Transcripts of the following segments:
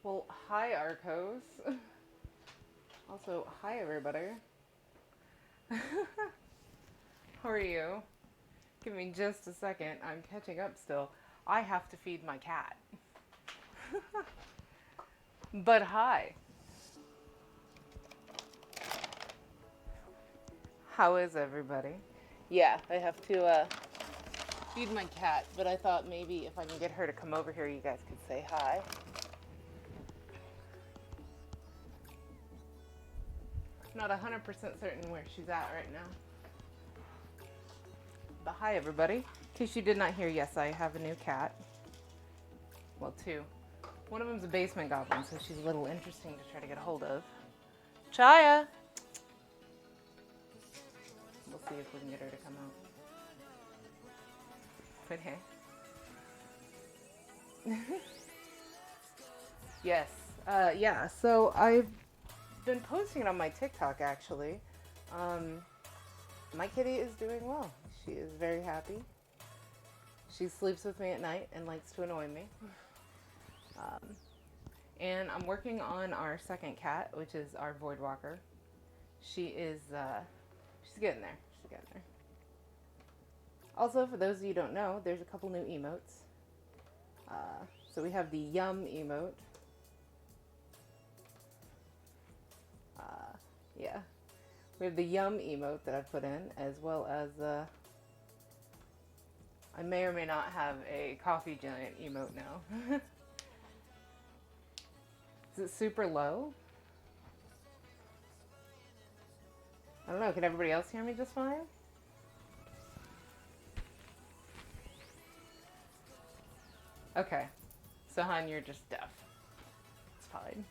Well, hi, Arcos. Also, hi, everybody. How are you? Give me just a second. I'm catching up still. I have to feed my cat. But hi. How is everybody? Yeah, I have to feed my cat, but I thought maybe if I can get her to come over here, you guys could say hi. Not 100% certain where she's at right now. But hi, everybody. In case you did not hear, yes, I have a new cat. Well, two. One of them's a basement goblin, so she's a little interesting to try to get a hold of. Chaya! We'll see if we can get her to come out. But hey. Yes. Yeah, so I've been posting it on my TikTok, actually. My kitty is doing well. She is very happy. She sleeps with me at night and likes to annoy me. And I'm working on our second cat, which is our Void Walker. She's getting there. She's getting there. Also, for those of you who don't know, there's a couple new emotes. So we have the Yum emote. Yeah. We have the Yum emote that I put in, as well as I may or may not have a coffee giant emote now. Is it super low? I don't know. Can everybody else hear me just fine? Okay. So, hon, you're just deaf. It's fine.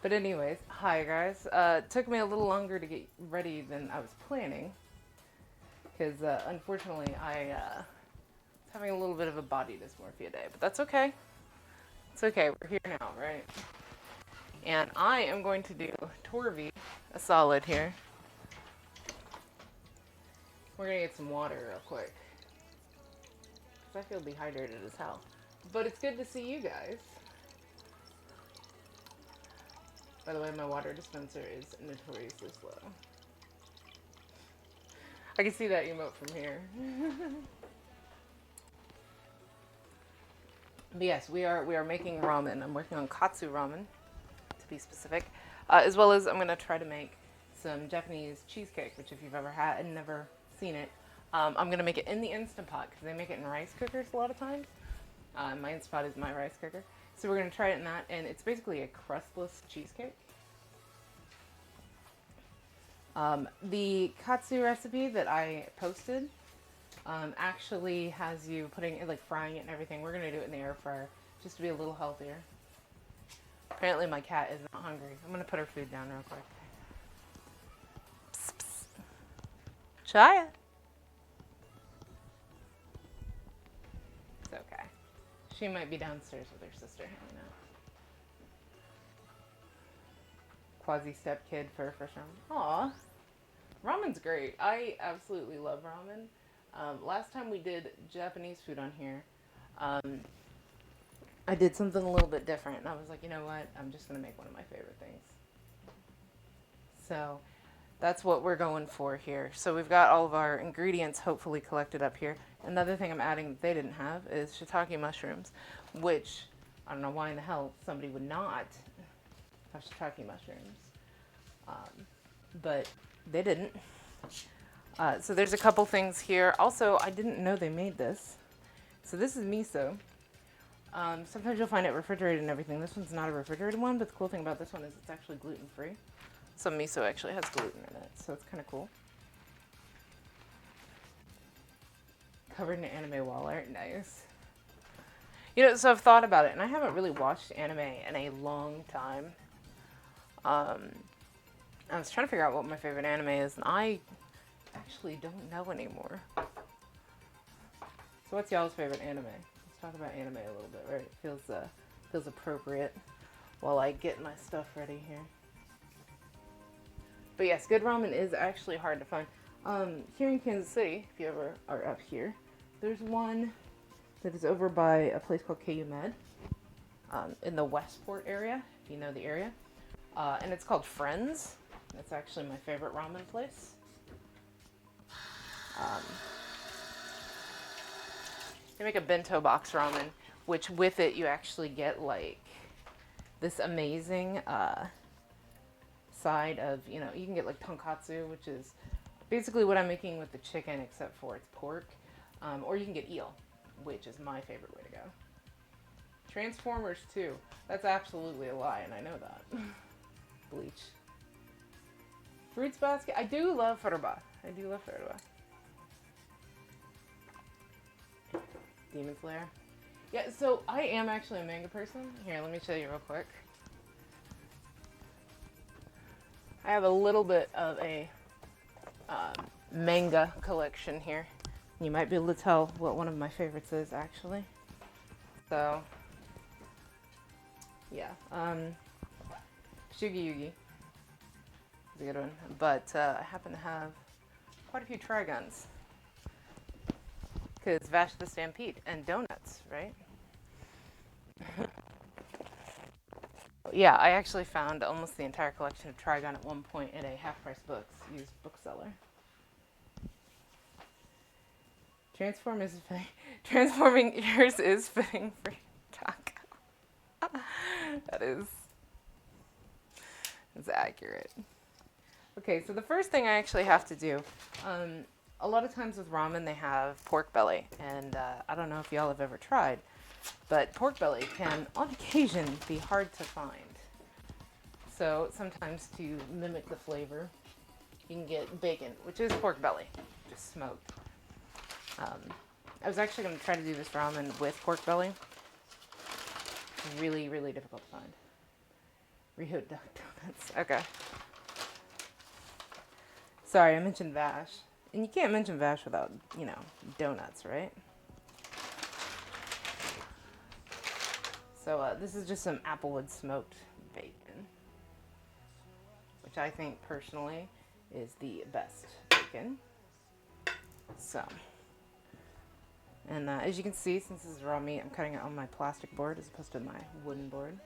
But anyways, hi guys. It took me a little longer to get ready than I was planning. Because unfortunately I was having a little bit of a body dysmorphia day. But that's okay. It's okay. We're here now, right? And I am going to do Torvi a solid here. We're going to get some water real quick. Because I feel dehydrated as hell. But it's good to see you guys. By the way, my water dispenser is notoriously slow. I can see that emote from here. But yes, we are making ramen. I'm working on katsu ramen, to be specific. As well as I'm going to try to make some Japanese cheesecake, which if you've ever had and never seen it, I'm going to make it in the Instant Pot because they make it in rice cookers a lot of times. My Instant Pot is my rice cooker. So we're going to try it in that, and it's basically a crustless cheesecake. The katsu recipe that I posted actually has you putting it, like frying it and everything. We're going to do it in the air fryer just to be a little healthier. Apparently my cat is not hungry. I'm going to put her food down real quick. Psst, psst. Chaya. It's okay. She might be downstairs with her sister hanging out. Quasi-step kid for a first ramen. Aw. Ramen's great. I absolutely love ramen. Last time we did Japanese food on here, I did something a little bit different. And I was like, you know what? I'm just going to make one of my favorite things. So that's what we're going for here. So we've got all of our ingredients hopefully collected up here. Another thing I'm adding that they didn't have is shiitake mushrooms, which I don't know why in the hell somebody would not have shiitake mushrooms. But they didn't. So there's a couple things here. Also, I didn't know they made this. So this is miso. Sometimes you'll find it refrigerated and everything. This one's not a refrigerated one, but the cool thing about this one is it's actually gluten-free. Some miso actually has gluten in it, so it's kind of cool. Covered in anime wall art, nice. You know, so I've thought about it, and I haven't really watched anime in a long time. I was trying to figure out what my favorite anime is, and I actually don't know anymore. So what's y'all's favorite anime? Let's talk about anime a little bit, right? It feels appropriate while I get my stuff ready here. But yes, good ramen is actually hard to find. Here in Kansas City, if you ever are up here, there's one that is over by a place called KU Med. in the Westport area, if you know the area. And it's called Friends. It's actually my favorite ramen place. They make a bento box ramen, which with it you actually get like this amazing side of, you know, you can get like tonkatsu, which is basically what I'm making with the chicken except for it's pork. Or you can get eel, which is my favorite way to go. Transformers too. That's absolutely a lie, and I know that. Bleach. Fruits basket. I do love furuba. I do love furuba. Demon Slayer. Yeah, so I am actually a manga person. Here, let me show you real quick. I have a little bit of a manga collection here. You might be able to tell what one of my favorites is, actually. So, yeah. Shugi Yugi is a good one. But I happen to have quite a few Trigons. Because Vash the Stampede and donuts, right? Yeah, I actually found almost the entire collection of Trigon at one point at a half-price books used bookseller. Transforming yours is fitting for taco. That's accurate. Okay, so the first thing I actually have to do, a lot of times with ramen they have pork belly, and I don't know if y'all have ever tried, but pork belly can, on occasion, be hard to find. So sometimes to mimic the flavor, you can get bacon, which is pork belly, just smoked. I was actually going to try to do this ramen with pork belly. Really, really difficult to find. Rio donuts. Okay. Sorry, I mentioned Vash. And you can't mention Vash without, you know, donuts, right? So this is just some applewood smoked bacon, which I think personally is the best bacon. So, and as you can see, since this is raw meat, I'm cutting it on my plastic board as opposed to my wooden board.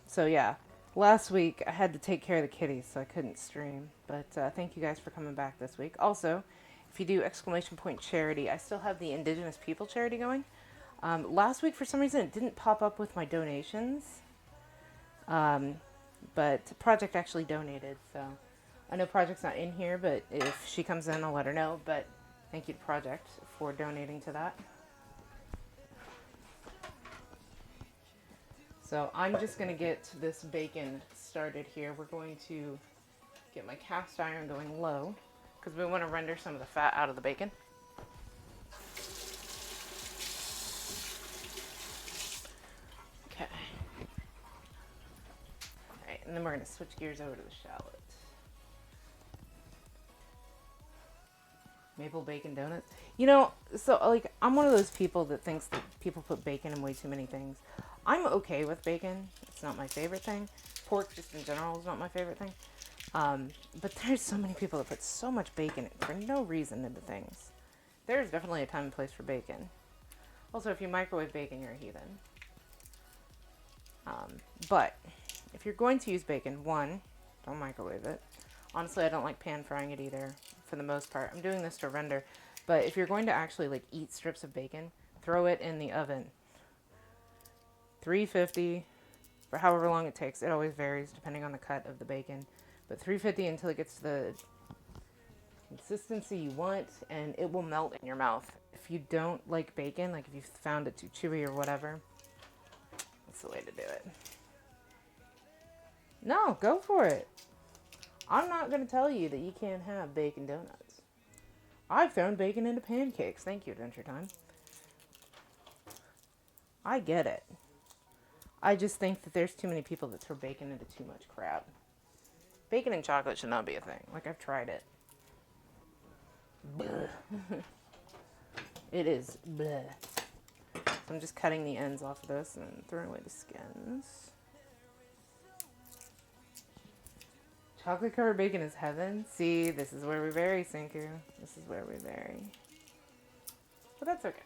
So yeah, last week I had to take care of the kitties, so I couldn't stream. But thank you guys for coming back this week. Also, if you do exclamation point charity, I still have the Indigenous People charity going. Last week, for some reason, it didn't pop up with my donations. But Project actually donated, so I know Project's not in here, but if she comes in, I'll let her know. But thank you to Project for donating to that. So I'm just going to get this bacon started here. We're going to get my cast iron going low because we want to render some of the fat out of the bacon. Okay. Alright, and then we're going to switch gears over to the shallot. Maple bacon donuts. You know, so like I'm one of those people that thinks that people put bacon in way too many things. I'm okay with bacon. It's not my favorite thing. Pork just in general is not my favorite thing. But there's so many people that put so much bacon for no reason into things. There's definitely a time and place for bacon. Also, if you microwave bacon, you're a heathen. But if you're going to use bacon, one, don't microwave it. Honestly, I don't like pan frying it either, for the most part. I'm doing this to render. But if you're going to actually like eat strips of bacon, throw it in the oven. 350 for however long it takes. It always varies depending on the cut of the bacon. But 350 until it gets to the consistency you want, and it will melt in your mouth. If you don't like bacon, like if you found it too chewy or whatever, that's the way to do it. No, go for it. I'm not going to tell you that you can't have bacon donuts. I've thrown bacon into pancakes. Thank you, Adventure Time. I get it. I just think that there's too many people that throw bacon into too much crap. Bacon and chocolate should not be a thing. Like, I've tried it. It is bleh. So I'm just cutting the ends off of this and throwing away the skins. Chocolate covered bacon is heaven. See, this is where we vary, Senku. This is where we vary. But that's okay.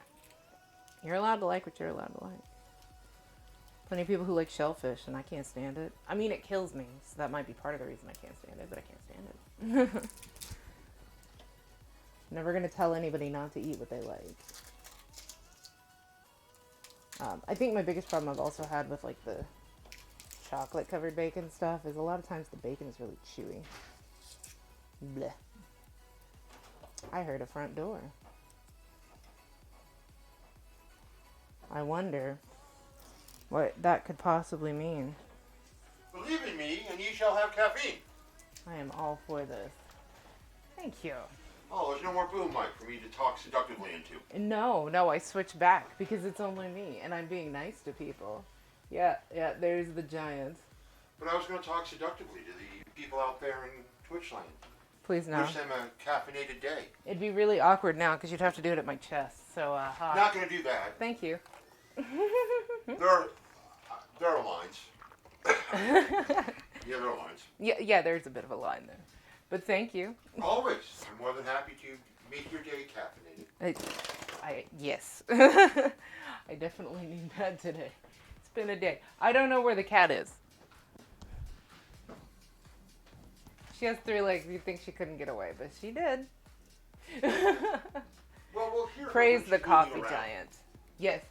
You're allowed to like what you're allowed to like. Plenty of people who like shellfish, and I can't stand it. I mean, it kills me, so that might be part of the reason I can't stand it, but I can't stand it. Never gonna tell anybody not to eat what they like. I think my biggest problem I've also had with like the chocolate covered bacon stuff is a lot of times the bacon is really chewy. Blech. I heard a front door. I wonder what that could possibly mean. Believe in me, and ye shall have caffeine. I am all for this. Thank you. Oh, there's no more boom mic for me to talk seductively into. No, I switched back because it's only me, and I'm being nice to people. Yeah, there's the giant. But I was going to talk seductively to the people out there in Twitch land. Please no. Wish them a caffeinated day. It'd be really awkward now because you'd have to do it at my chest. So, Not going to do that. Thank you. There are lines. Yeah, there are lines. Yeah, there's a bit of a line there. But thank you. Always. I'm more than happy to make your day caffeinated. Yes. I definitely need that today. It's been a day. I don't know where the cat is. She has 3 legs. You'd think she couldn't get away, but she did. Well, we'll hear. Praise the coffee giant. Yes.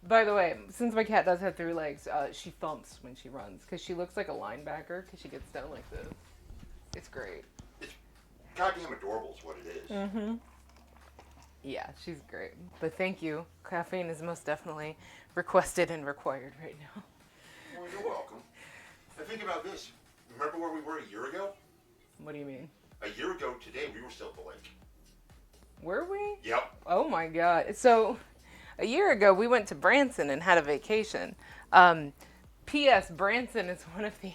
By the way, since my cat does have 3 legs, she thumps when she runs because she looks like a linebacker because she gets down like this. It's great. It's goddamn adorable is what it is. Mm-hmm. Yeah, she's great. But thank you. Caffeine is most definitely requested and required right now. Well, you're welcome. Now think about this. Remember where we were a year ago? What do you mean? A year ago today, we were still at the lake. Were we? Yep. Oh my God. So, a year ago, we went to Branson and had a vacation. P.S. Branson is one of the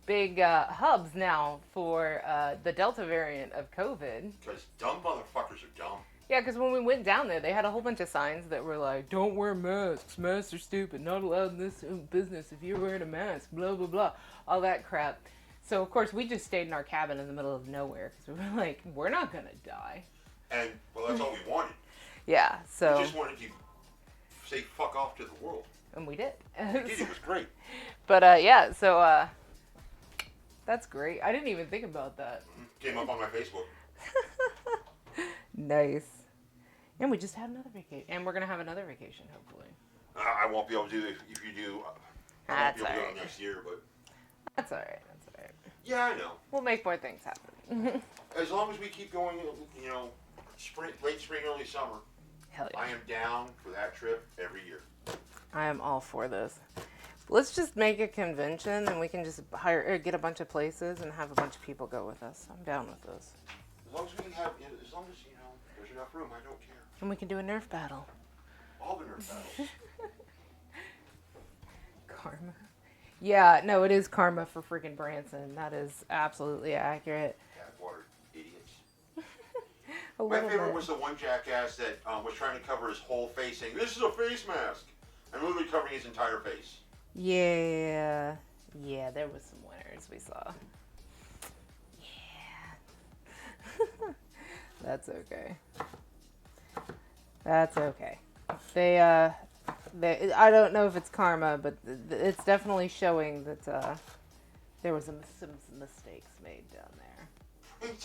big hubs now for the Delta variant of COVID. Because dumb motherfuckers are dumb. Yeah, because when we went down there, they had a whole bunch of signs that were like, don't wear masks, masks are stupid, not allowed in this business if you're wearing a mask, blah, blah, blah, all that crap. So, of course, we just stayed in our cabin in the middle of nowhere because we were like, we're not going to die. And, well, that's all we wanted. Yeah, so... We just wanted to say fuck off to the world. And we did. We did, it was great. But, yeah, so, that's great. I didn't even think about that. Came up on my Facebook. Nice. And we just had another vacation. And we're going to have another vacation, hopefully. I won't be able to do it if you do. I won't be able to do it next year, but... That's all right. Yeah, I know. We'll make more things happen. As long as we keep going, you know, late spring, early summer. Hell yeah. I am down for that trip every year. I am all for this. Let's just make a convention and we can just get a bunch of places and have a bunch of people go with us. I'm down with this. As long as we have, as long as, you know, there's enough room, I don't care. And we can do a Nerf battle. All the Nerf battles. Karma. Yeah, no, it is karma for freaking Branson. That is absolutely accurate. Cat-watered idiots. My favorite was the one jackass that was trying to cover his whole face, saying, "This is a face mask," and literally covering his entire face. Yeah, there was some winners we saw. Yeah. That's okay. That's okay. I don't know if it's karma, but it's definitely showing that there was some mistakes made down there. It's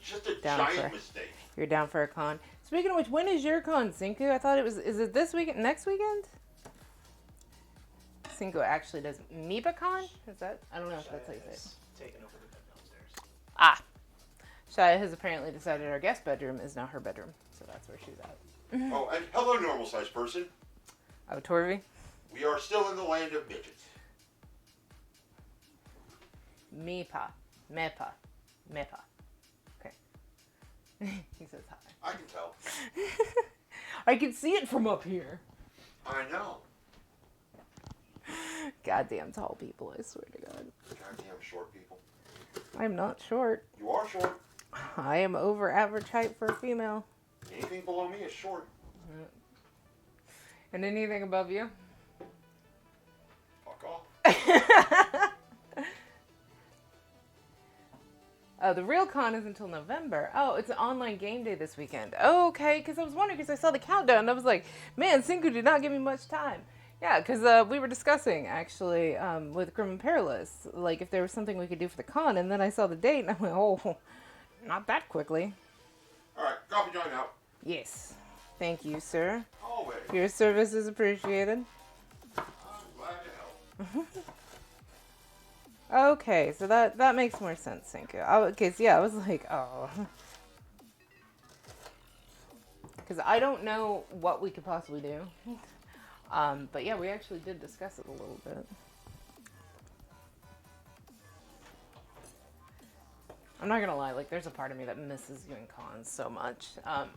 just a giant mistake. You're down for a con. Speaking of which, when is your con, Cinco? I thought it was. Is it this weekend? Next weekend? Cinco actually does MeepaCon? Is that? I don't know if that's how you say it. Taking over the bed downstairs. Ah. Shia has apparently decided our guest bedroom is now her bedroom, so that's where she's at. Oh, and hello, normal-sized person. Oh, Torvi? We are still in the land of midgets. Meepa. Okay. He says hi. I can tell. I can see it from up here. I know. Goddamn tall people, I swear to God. Goddamn short people. I'm not short. You are short. I am over average height for a female. Anything below me is short. And anything above you? Fuck off. Oh, the real con is until November. Oh, it's an online game day this weekend. Okay, because I was wondering, because I saw the countdown, and I was like, man, Cinco did not give me much time. Yeah, because we were discussing, actually, with Grim and Perilous, like, if there was something we could do for the con, and then I saw the date, and I went, oh, not that quickly. Alright, coffee joint out. Yes. Thank you, sir. Always. Your service is appreciated. I'm glad to help. Okay, so that makes more sense, Cinco. Okay, so yeah, I was like, oh. Because I don't know what we could possibly do. But yeah, we actually did discuss it a little bit. I'm not gonna lie, like, there's a part of me that misses doing cons so much. I'm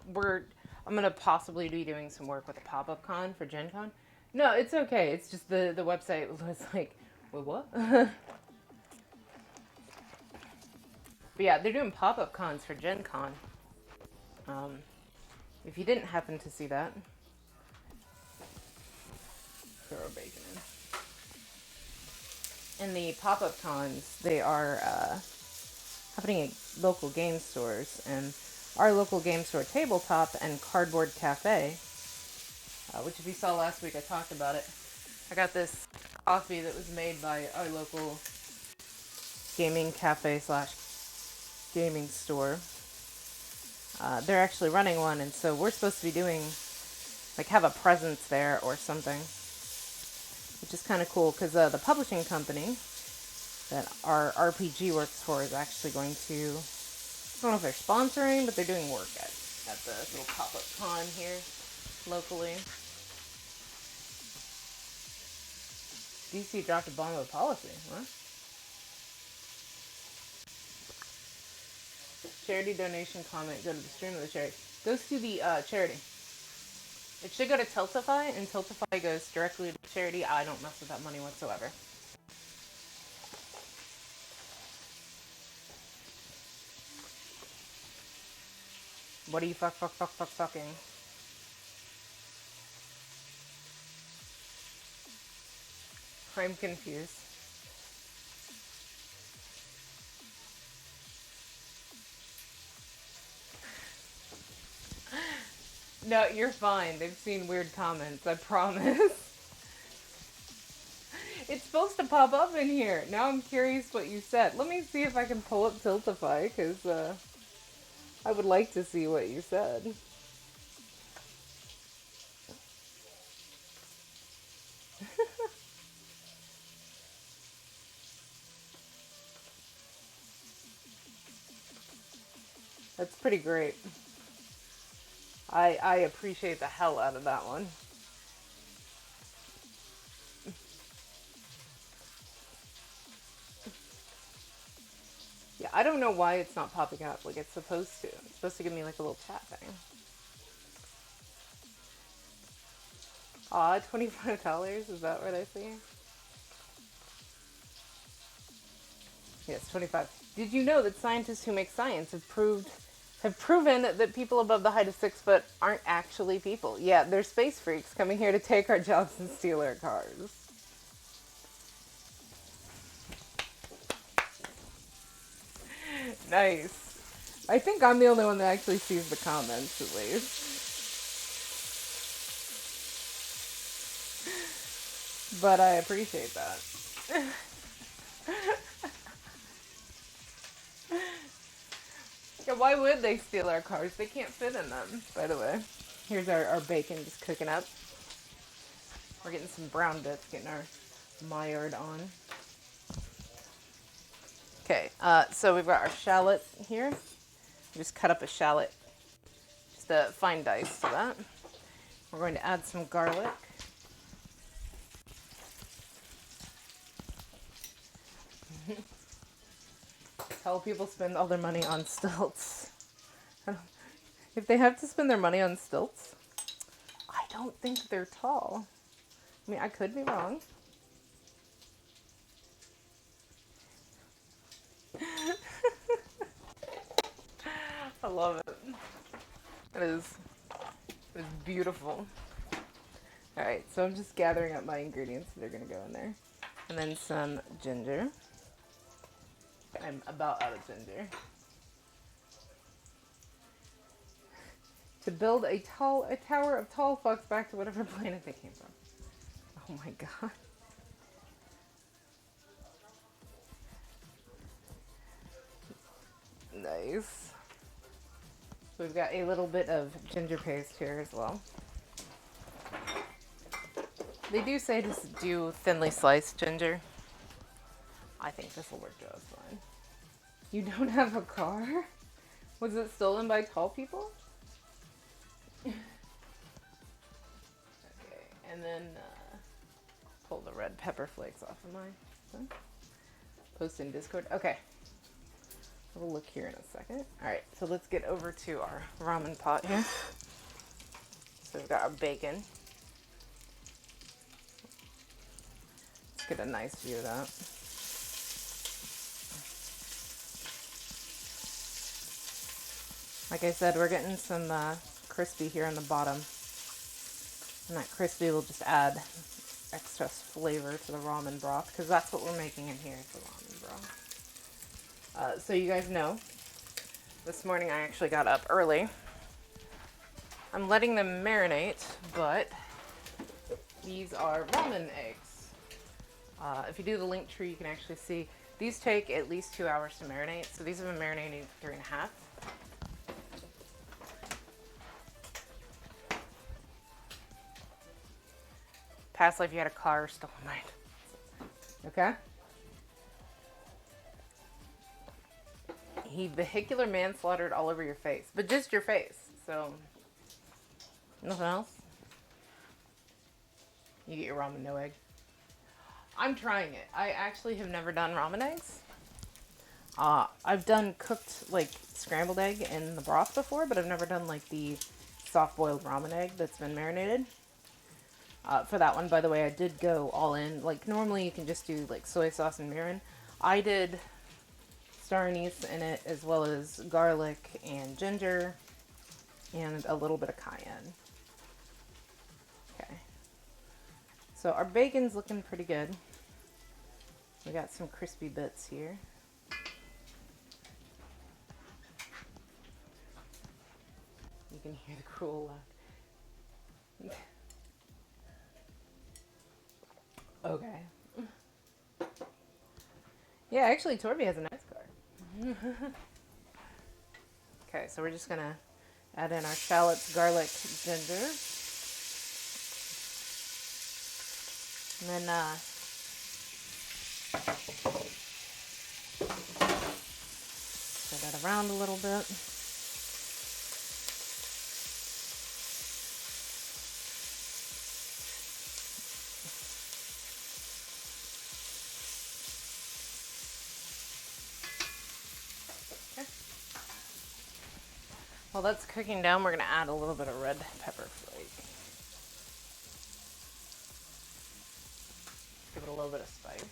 gonna possibly be doing some work with a pop-up con for Gen Con. No, it's okay. It's just the website was like, wait, what? But yeah, they're doing pop-up cons for Gen Con. If you didn't happen to see that, throw bacon in. And the pop-up cons, they are happening at local game stores. And our local game store, Tabletop and Cardboard Cafe, which if you saw last week, I talked about it. I got this coffee that was made by our local gaming cafe slash gaming store. They're actually running one, and so we're supposed to be doing, like, have a presence there or something, which is kind of cool, because the publishing company that our RPG works for is actually going to, I don't know if they're sponsoring, but they're doing work at the little pop-up con here locally. DC dropped a bomb of policy, huh? Charity donation comment, go to the stream of the charity. Goes to the charity. It should go to Tiltify, and Tiltify goes directly to the charity. I don't mess with that money whatsoever. What are you fucking? I'm confused. No, you're fine. They've seen weird comments, I promise. It's supposed to pop up in here. Now I'm curious what you said. Let me see if I can pull up Tiltify, because I would like to see what you said. That's pretty great. I appreciate the hell out of that one. Yeah, I don't know why it's not popping up like it's supposed to. It's supposed to give me like a little chat thing. Aw, $25? Is that what I see? Yes, 25. Did you know that scientists who make science have proven that people above the height of 6 foot aren't actually people? Yeah, they're space freaks coming here to take our jobs and steal our cars. Nice. I think I'm the only one that actually sees the comments, at least. But I appreciate that. Yeah, why would they steal our cars? They can't fit in them, by the way. Here's our bacon just cooking up. We're getting some brown bits, getting our mired on. Okay, so we've got our shallot here. Just cut up a shallot. Just a fine dice to that. We're going to add some garlic. How people spend all their money on stilts. If they have to spend their money on stilts, I don't think they're tall. I mean, I could be wrong. I love it. It is beautiful. Alright, so I'm just gathering up my ingredients that are going to go in there. And then some ginger. I'm about out of ginger. to build a tower of tall fucks back to whatever planet they came from. Oh my god. Nice. So we've got a little bit of ginger paste here as well. They do say to do thinly sliced ginger. I think this will work just fine. You don't have a car? Was it stolen by tall people? Okay, and then pull the red pepper flakes off of mine. Post in Discord. Okay. We'll look here in a second. Alright, so let's get over to our ramen pot here. So we've got our bacon. Let's get a nice view of that. Like I said, we're getting some crispy here on the bottom. And that crispy will just add extra flavor to the ramen broth, because that's what we're making in here, is the ramen broth. So you guys know, this morning I actually got up early. I'm letting them marinate, but these are ramen eggs. If you do the link tree, you can actually see these take at least 2 hours to marinate. So these have been marinating for 3.5. Past life you had a car, still in mind. Okay? He vehicular manslaughtered all over your face, but just your face, so nothing else. You get your ramen no egg. I'm trying it. I actually have never done ramen eggs. I've done cooked, like, scrambled egg in the broth before, but I've never done, like, the soft-boiled ramen egg that's been marinated. For that one, by the way, I did go all in. Like, normally you can just do, like, soy sauce and mirin. I did star anise in it, as well as garlic and ginger, and a little bit of cayenne. Okay. So our bacon's looking pretty good. We got some crispy bits here. You can hear the cruel laugh. Okay. Yeah, actually, Torby has a nice car. Okay, so we're just gonna add in our shallots, garlic, ginger. And then, stir that around a little bit. While that's cooking down, we're going to add a little bit of red pepper flake. Give it a little bit of spice.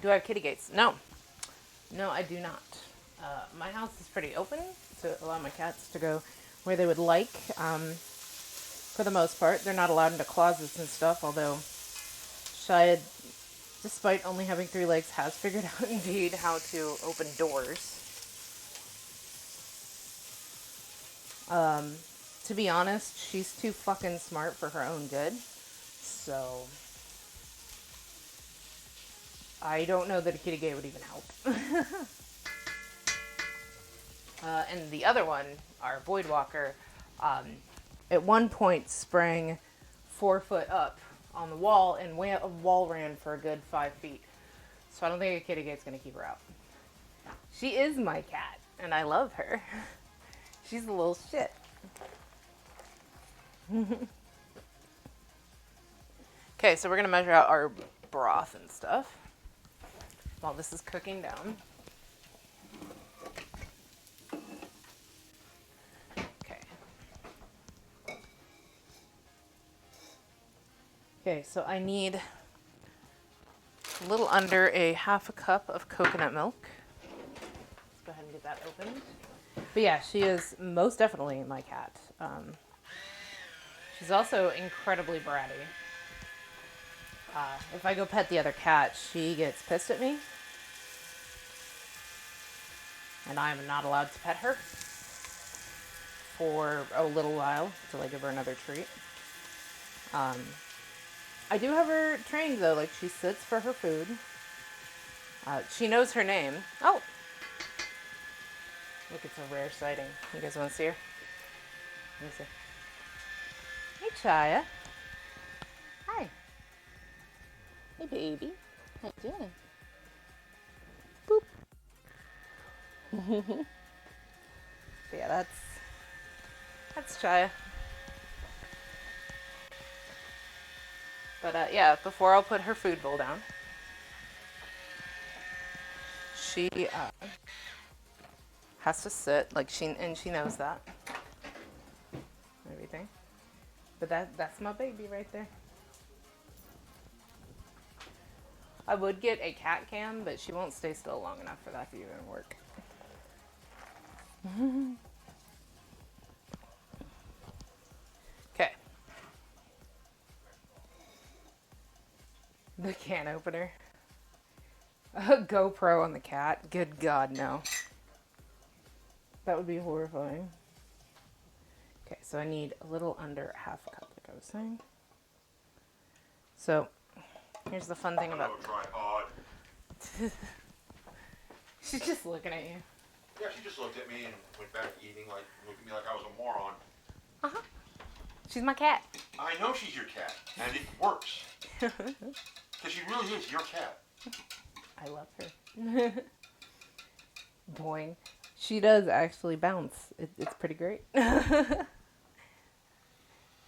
Do I have kitty gates? No. No, I do not. My house is pretty open to allow my cats to go where they would like. For the most part, they're not allowed into closets and stuff, although Shia, despite only having 3 legs, has figured out indeed how to open doors. To be honest, she's too fucking smart for her own good. So I don't know that a kitty gate would even help. And the other one, our Void Walker, at one point sprang 4 foot up on the wall, and wall ran for a good 5 feet. So I don't think a kitty gate's gonna keep her out. She is my cat, and I love her. She's a little shit. Okay, so we're gonna measure out our broth and stuff while this is cooking down. Okay, so I need a little under a half a cup of coconut milk. Let's go ahead and get that opened. But yeah, she is most definitely my cat. She's also incredibly bratty. If I go pet the other cat, she gets pissed at me. and I am not allowed to pet her for a little while till I give her another treat. I do have her trained though, like she sits for her food. She knows her name. Oh, look, it's a rare sighting. You guys want to see her? Let me see. Hey, Chaya. Hi. Hey, baby. How you doing? Boop. Yeah, that's Chaya. But yeah, before I'll put her food bowl down, she has to sit, like she knows that. Everything. But that's my baby right there. I would get a cat cam, but she won't stay still long enough for that to even work. Okay. The can opener. A GoPro on the cat? Good God, no. That would be horrifying. Okay, so I need a little under half a cup, like I was saying. So, here's the fun thing about... Tripod. She's just looking at you. Yeah, she just looked at me and went back to eating, like, looked at me like I was a moron. Uh-huh. She's my cat. I know she's your cat, and it works. Because she really is your cat. I love her. Boing. She does actually bounce. It's pretty great.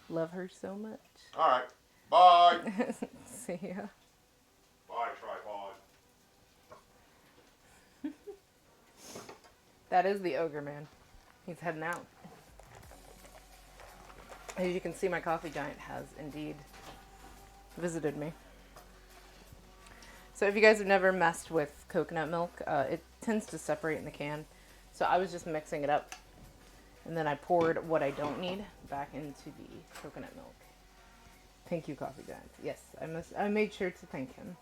Love her so much. Alright, bye. See ya. Bye, tripod. That is the ogre man. He's heading out. As you can see, my coffee giant has indeed visited me. So if you guys have never messed with coconut milk, it tends to separate in the can. So I was just mixing it up, and then I poured what I don't need back into the coconut milk. Thank you, coffee giant. Yes, I made sure to thank him.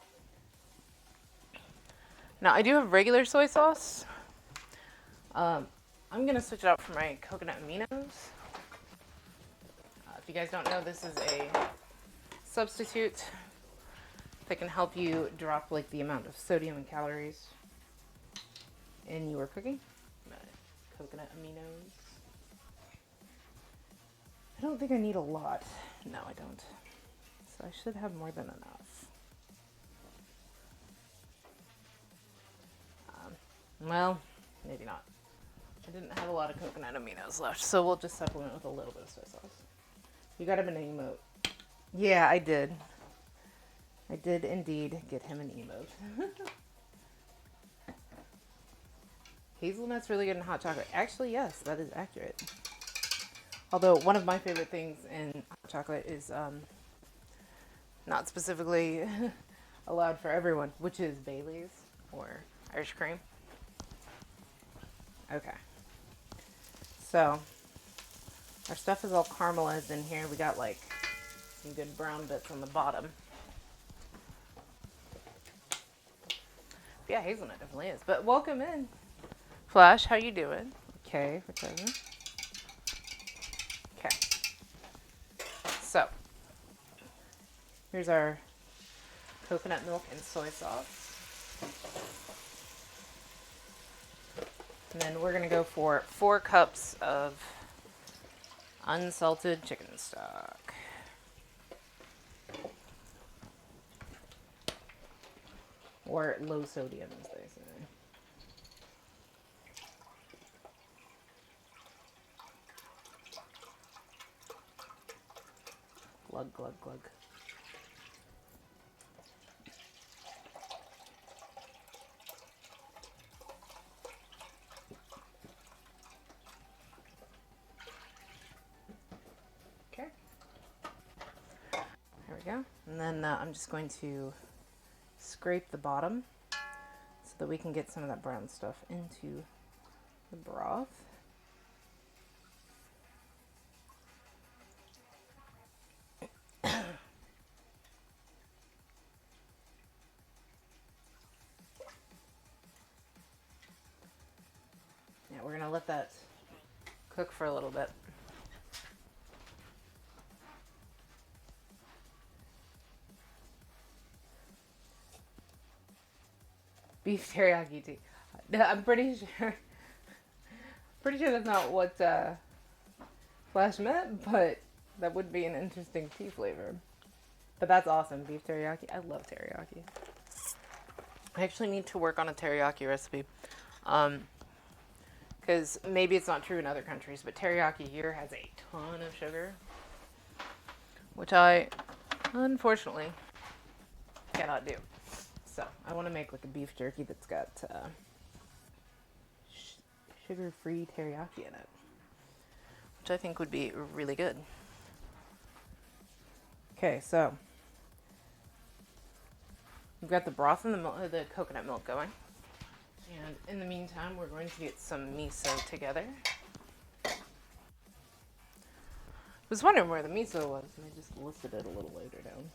Now I do have regular soy sauce. I'm gonna switch it out for my coconut aminos. If you guys don't know, this is a substitute that can help you drop like the amount of sodium and calories in your cooking. Coconut aminos. I don't think I need a lot. No, I don't. So I should have more than enough. Well, maybe not. I didn't have a lot of coconut aminos left, so we'll just supplement with a little bit of soy sauce. You got him an emote. Yeah, I did. I did indeed get him an emote. Hazelnut's really good in hot chocolate. Actually, yes, that is accurate. Although one of my favorite things in hot chocolate is not specifically allowed for everyone, which is Bailey's or Irish cream. Okay. So, our stuff is all caramelized in here. We got like some good brown bits on the bottom. Yeah, hazelnut definitely is. But welcome in. Flash, how you doing? Okay, for present. Okay. So, here's our coconut milk and soy sauce. And then we're going to go for 4 cups of unsalted chicken stock. Or low sodium, as they say. Glug, glug, glug. Okay. There we go. And then I'm just going to scrape the bottom so that we can get some of that brown stuff into the broth. cook for a little bit. Beef teriyaki tea. I'm pretty sure that's not what Flash meant, but that would be an interesting tea flavor. But that's awesome, beef teriyaki. I love teriyaki. I actually need to work on a teriyaki recipe. Because maybe it's not true in other countries, but teriyaki here has a ton of sugar, which I, unfortunately, cannot do. So I want to make like a beef jerky that's got sugar-free teriyaki in it, which I think would be really good. Okay, so we've got the broth and the coconut milk going. And in the meantime, we're going to get some miso together. I was wondering where the miso was, and I just listed it a little later down.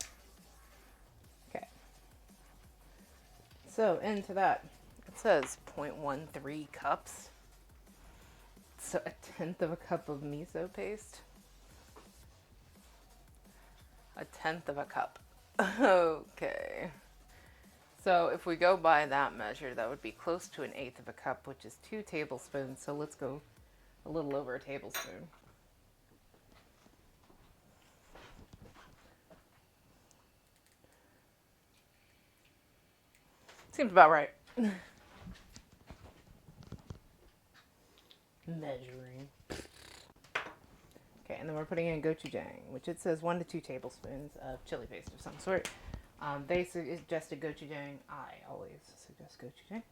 Okay. So into that, it says 0.13 cups. So a tenth of a cup of miso paste. A tenth of a cup. Okay. So if we go by that measure, that would be close to an eighth of a cup, which is 2 tablespoons. So let's go a little over a tablespoon. Seems about right. Measuring. Okay, and then we're putting in gochujang, which it says 1 to 2 tablespoons of chili paste of some sort. They suggested gochujang. I always suggest gochujang.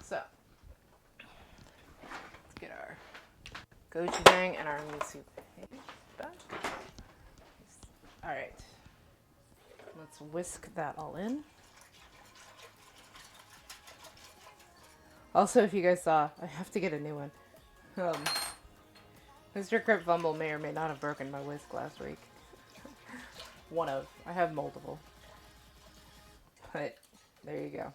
So, let's get our gochujang and our miso paste back. Alright. Let's whisk that all in. Also, if you guys saw, I have to get a new one. Mr. Crip Fumble may or may not have broken my whisk last week. One of. I have multiple. But, there you go.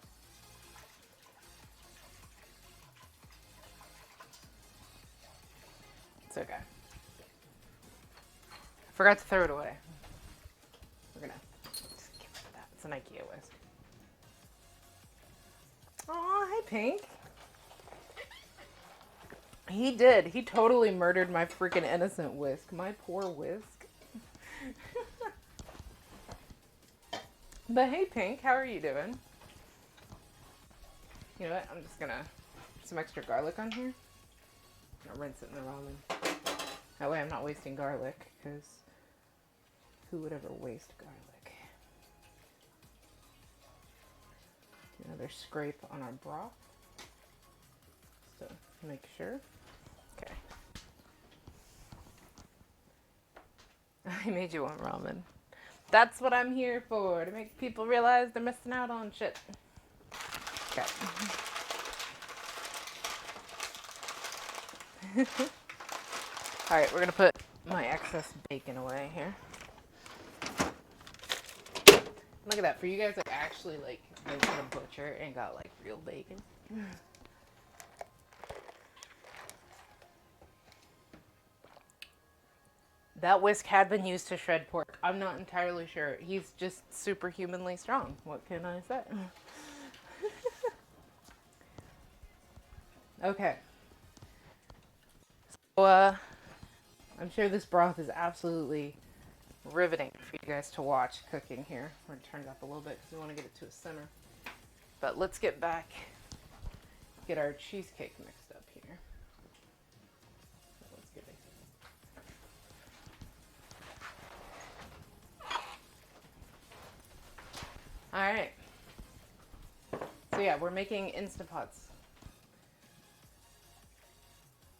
It's okay. I forgot to throw it away. We're gonna just get rid of that. It's an IKEA whisk. Aw, hi Pink. He did. He totally murdered my freaking innocent whisk. My poor whisk. But hey Pink, how are you doing? You know what? I'm just gonna put some extra garlic on here. I'm gonna rinse it in the ramen. That way I'm not wasting garlic, because who would ever waste garlic? Another scrape on our broth. So make sure. Okay. I made you want ramen. That's what I'm here for, to make people realize they're missing out on shit. Okay. Alright, we're gonna put my excess bacon away here. Look at that. For you guys that actually like went to the butcher and got like real bacon. That whisk had been used to shred pork. I'm not entirely sure. He's just superhumanly strong. What can I say? Okay. So, I'm sure this broth is absolutely riveting for you guys to watch cooking here. We're going to turn it up a little bit because we want to get it to a simmer. But let's get back, get our cheesecake mixed up here. Let's get it. Alright. So yeah, we're making Instapots.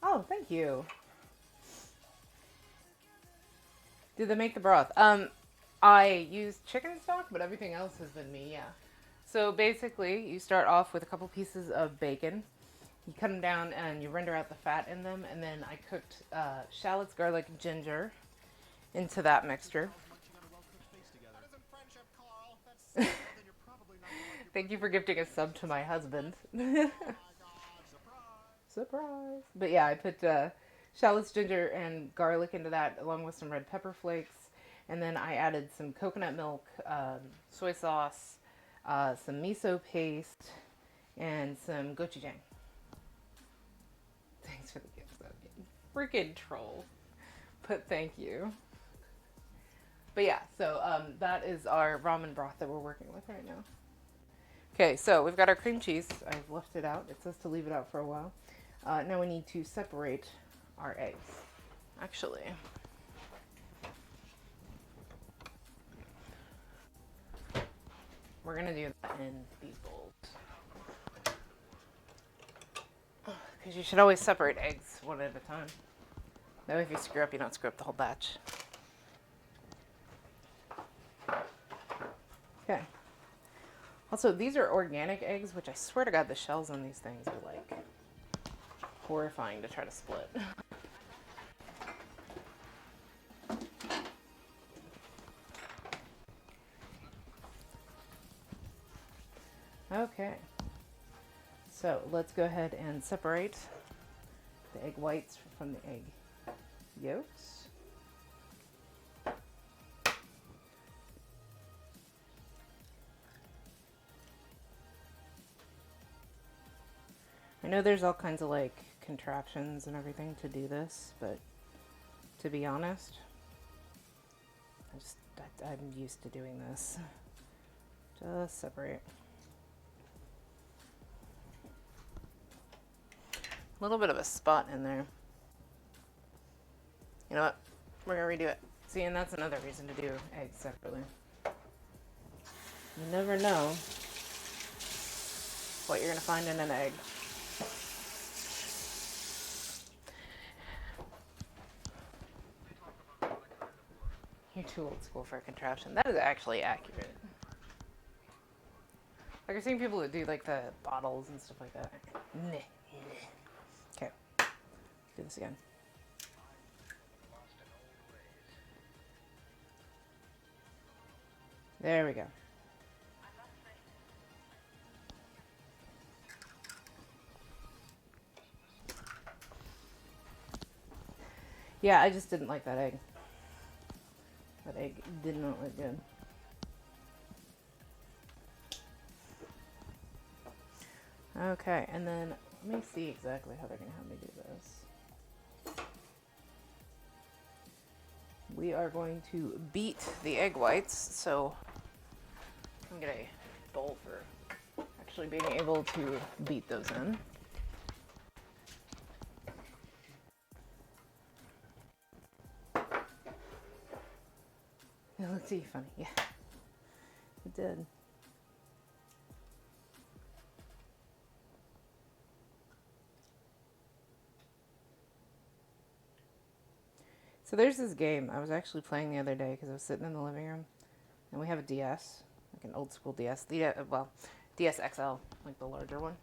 Oh, thank you. Did they make the broth? I used chicken stock, but everything else has been me, yeah. So basically, you start off with a couple pieces of bacon. You cut them down and you render out the fat in them. And then I cooked shallots, garlic, ginger into that mixture. Thank you for gifting a sub to my husband. Surprise! But yeah, I put shallots, ginger, and garlic into that, along with some red pepper flakes. And then I added some coconut milk, soy sauce, some miso paste, and some gochujang. Thanks for the gift, sub. Freaking troll. But thank you. But yeah, so that is our ramen broth that we're working with right now. Okay, so we've got our cream cheese. I've left it out. It says to leave it out for a while. Now we need to separate our eggs. Actually, we're gonna do that in these bowls. Because you should always separate eggs one at a time. That way if you screw up, you don't screw up the whole batch. Okay. Also, these are organic eggs, which I swear to God, the shells on these things are like horrifying to try to split. Okay. So let's go ahead and separate the egg whites from the egg yolks. I know there's all kinds of like contraptions and everything to do this, but to be honest, I'm used to doing this. Just separate. A little bit of a spot in there. You know what? We're gonna redo it. See, and that's another reason to do eggs separately. You never know what you're gonna find in an egg. You're too old school for a contraption. That is actually accurate. Like, I've seen people that do like the bottles and stuff like that. Okay, do this again. There we go. Yeah, I just didn't like that egg. That egg did not look good. Okay, and then let me see exactly how they're going to have me do this. We are going to beat the egg whites, so I'm going to get a bowl for actually being able to beat those in. It looked too funny, yeah. It did. So there's this game I was actually playing the other day because I was sitting in the living room, and we have a DS, like an old school DS, DS XL, like the larger one.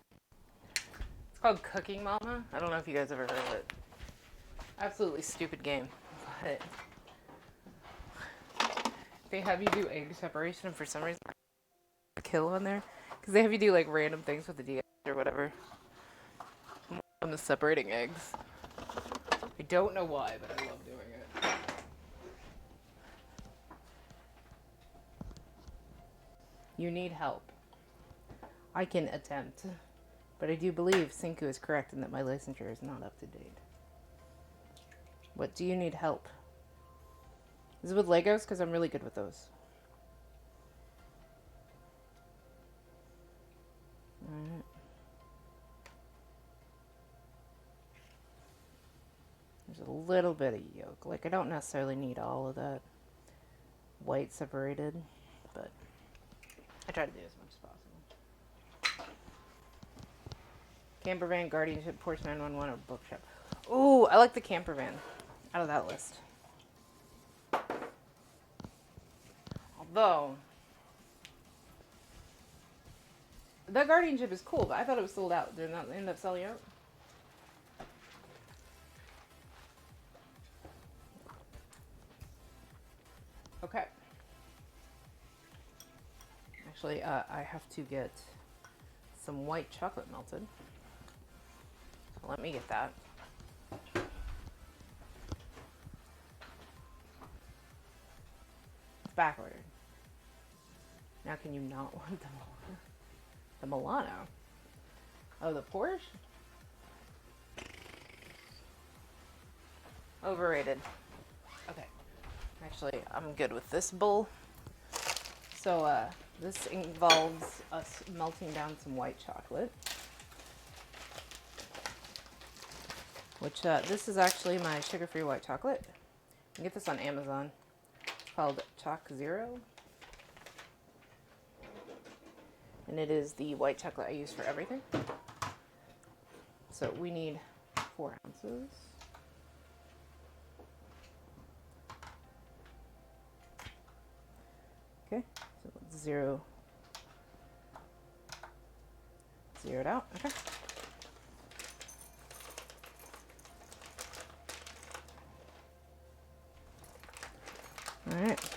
It's called Cooking Mama. I don't know if you guys ever heard of it. Absolutely stupid game, but they have you do egg separation, and for some reason, kill on there because they have you do like random things with the DS or whatever. I'm the separating eggs. I don't know why, but I love doing it. You need help. I can attempt, but I do believe Sinku is correct in that my licensure is not up to date. What do you need help? Is it with Legos? Because I'm really good with those. Alright. There's a little bit of yolk. Like, I don't necessarily need all of that white separated, but I try to do as much as possible. Camper van, guardianship, Porsche 911, or bookshop. Ooh, I like the camper van out of that list. Although, the guardianship is cool, but I thought it was sold out. Did it not end up selling out? Okay. Actually, I have to get some white chocolate melted. So let me get that. It's back ordered. Now can you not want the Milano? Oh, the Porsche? Overrated. Okay. Actually, I'm good with this bowl. So, this involves us melting down some white chocolate. Which, this is actually my sugar-free white chocolate. You can get this on Amazon. It's called Chalk Zero. And it is the white chocolate I use for everything. So we need 4 ounces. Okay, so let's zero it out. Okay. All right. So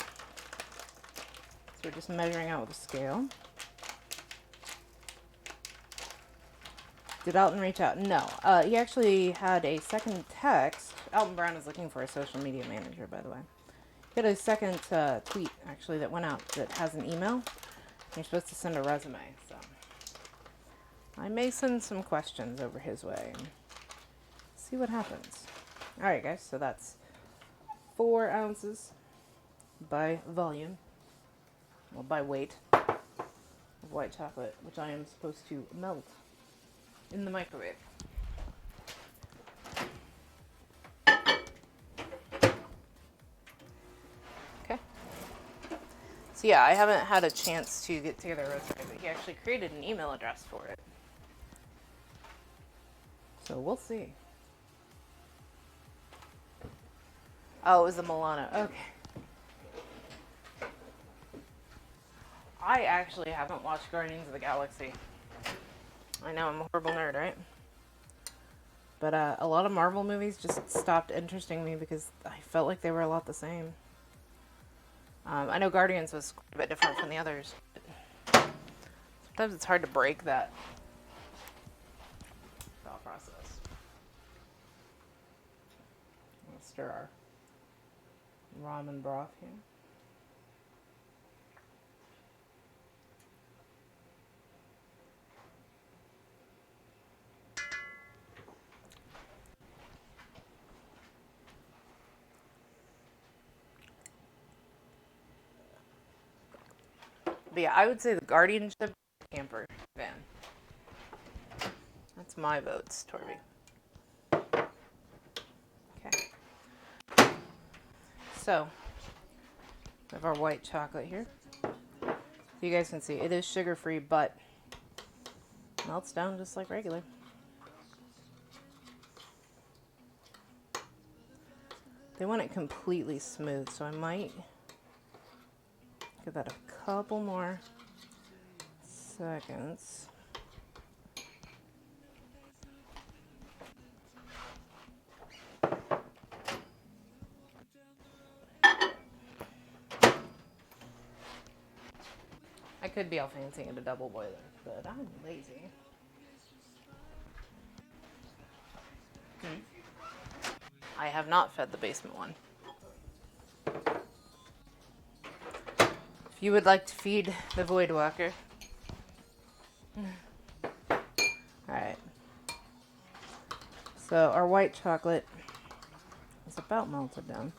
we're just measuring out with a scale. Did Alton reach out? No. He actually had a second text. Alton Brown is looking for a social media manager, by the way. He had a second tweet, actually, that went out that has an email. You're supposed to send a resume, so I may send some questions over his way and see what happens. All right, guys, so that's 4 ounces by volume, well, by weight of white chocolate, which I am supposed to melt in the microwave. Okay. So yeah, I haven't had a chance to get together a resume, but he actually created an email address for it. So we'll see. Oh, it was the Milano. Okay. I actually haven't watched Guardians of the Galaxy. I know, I'm a horrible nerd, right? But a lot of Marvel movies just stopped interesting me because I felt like they were a lot the same. I know Guardians was quite a bit different from the others. But sometimes it's hard to break that thought process. Let's stir our ramen broth here. But yeah, I would say the guardianship camper van. That's my votes, Torby. Okay. So, we have our white chocolate here. So you guys can see it is sugar-free, but melts down just like regular. They want it completely smooth, so I might give that a couple more seconds. I could be all fancy at a double boiler, but I'm lazy. I have not fed the basement one. If you would like to feed the Void Walker. Alright. So our white chocolate is about melted down.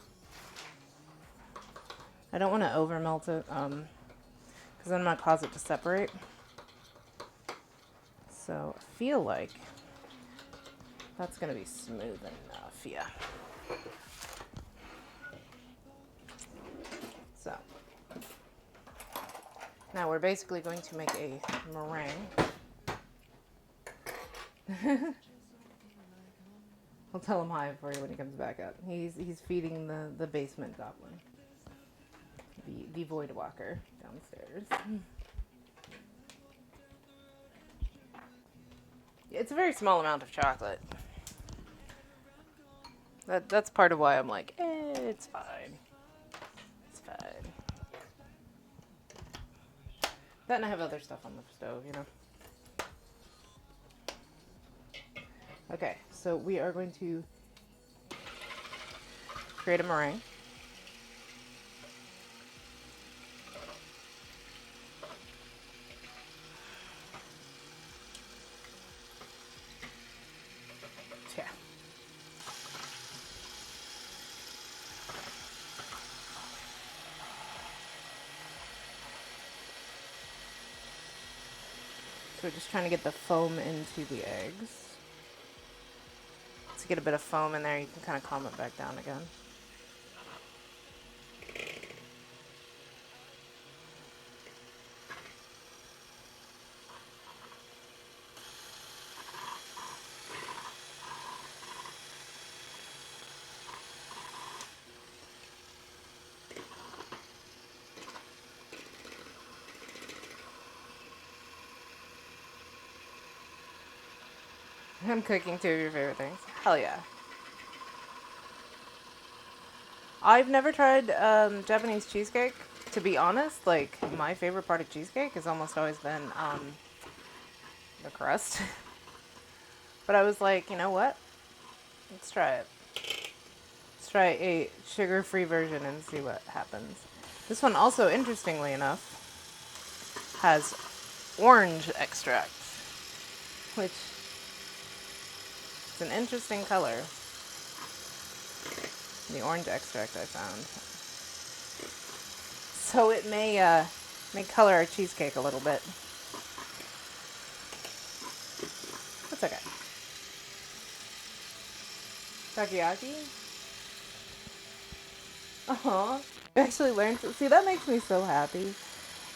I don't want to over melt it, because then I'm going to cause it to separate. So I feel like that's going to be smooth enough, yeah. So now we're basically going to make a meringue. I'll tell him hi for you when he comes back up. He's feeding the basement goblin. The Void Walker downstairs. It's a very small amount of chocolate. That's part of why I'm like, it's fine. It's fine. Then I have other stuff on the stove, you know. Okay, so we are going to create a meringue. Yeah. So we're just trying to get the foam into the eggs. To get a bit of foam in there, you can kind of calm it back down again. I'm cooking two of your favorite things. Hell yeah. I've never tried Japanese cheesecake. To be honest, like, my favorite part of cheesecake has almost always been the crust. But I was like, you know what? Let's try it. Let's try a sugar-free version and see what happens. This one also, interestingly enough, has orange extract, which is an interesting color. The orange extract I found. So it may color our cheesecake a little bit. That's okay. Takoyaki? Aw. I actually learned to see, that makes me so happy.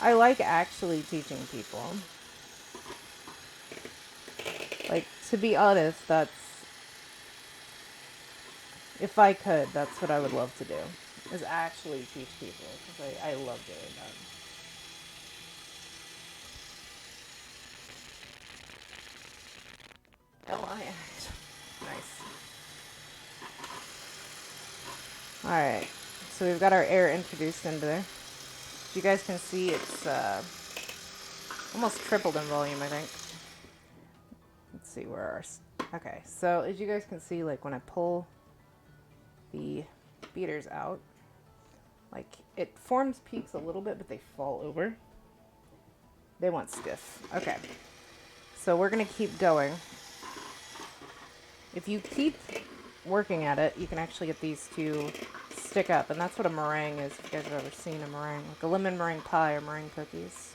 I like actually teaching people. Like, to be honest, that's, if I could, that's what I would love to do. Is actually teach people. Because I love doing that. Oh, nice. Alright. So we've got our air introduced into there. As you guys can see, it's almost tripled in volume, I think. Let's see where our... Okay, so as you guys can see, like, when I pull the beaters out, like, it forms peaks a little bit, but they fall over. They want stiff. Okay. So we're going to keep going. If you keep working at it, you can actually get these to stick up, and that's what a meringue is, if you guys have ever seen a meringue. Like a lemon meringue pie or meringue cookies.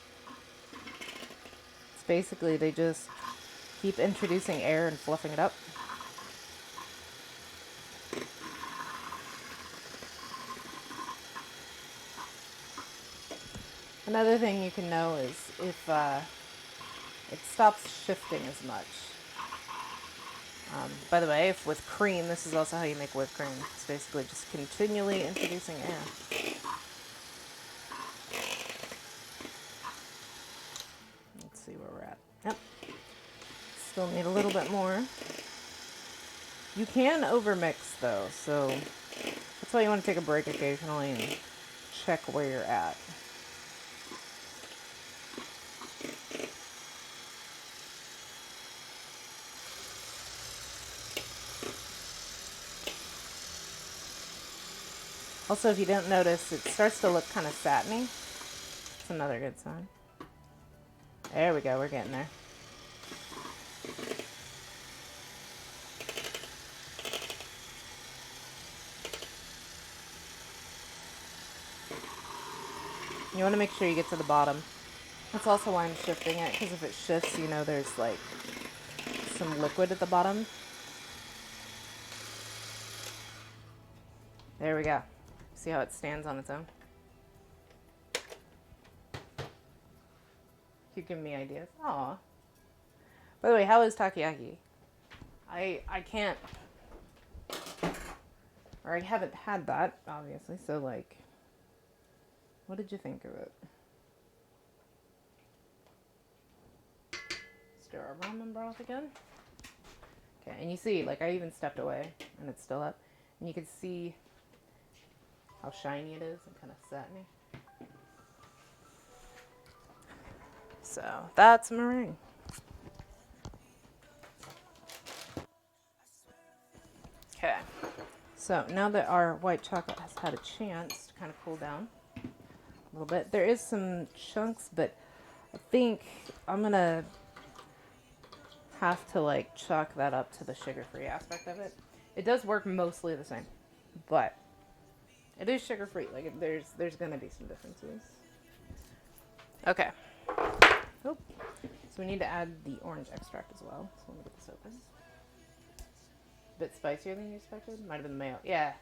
It's basically, they just keep introducing air and fluffing it up. Another thing you can know is if it stops shifting as much. By the way, if with cream, this is also how you make whipped cream. It's basically just continually introducing air. Let's see where we're at. Yep. Still need a little bit more. You can overmix though, so that's why you want to take a break occasionally and check where you're at. Also, if you don't notice, it starts to look kind of satiny. That's another good sign. There we go, we're getting there. You want to make sure you get to the bottom. That's also why I'm shifting it, because if it shifts, you know there's like some liquid at the bottom. There we go. See how it stands on its own? You're giving me ideas. Aw. By the way, how is takoyaki? I can't, or I haven't had that, obviously, so like, what did you think of it? Stir our ramen broth again. Okay, and you see, like, I even stepped away, and it's still up. And you can see how shiny it is and kind of satiny. So that's meringue. Okay. So now that our white chocolate has had a chance to kind of cool down a little bit, there is some chunks, but I think I'm gonna have to like chalk that up to the sugar-free aspect of it. It does work mostly the same, but it is sugar-free. Like there's gonna be some differences. Okay. Oh. So we need to add the orange extract as well. So let me get this open. A bit spicier than you expected. Might have been the mayo. Yeah.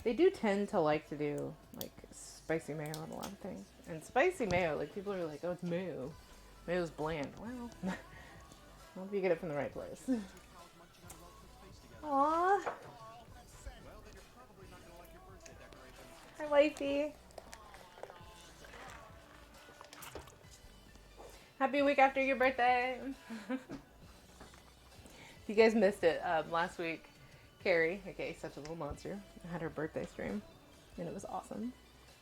They do tend to like to do like spicy mayo on a lot of things. And spicy mayo, like people are like, oh, it's mayo. Mayo's bland. Well, well, if you get it from the right place. Aww. Hi, wifey. Happy week after your birthday. If you guys missed it, last week, Carrie, aka Such a Little Monster, had her birthday stream, and it was awesome.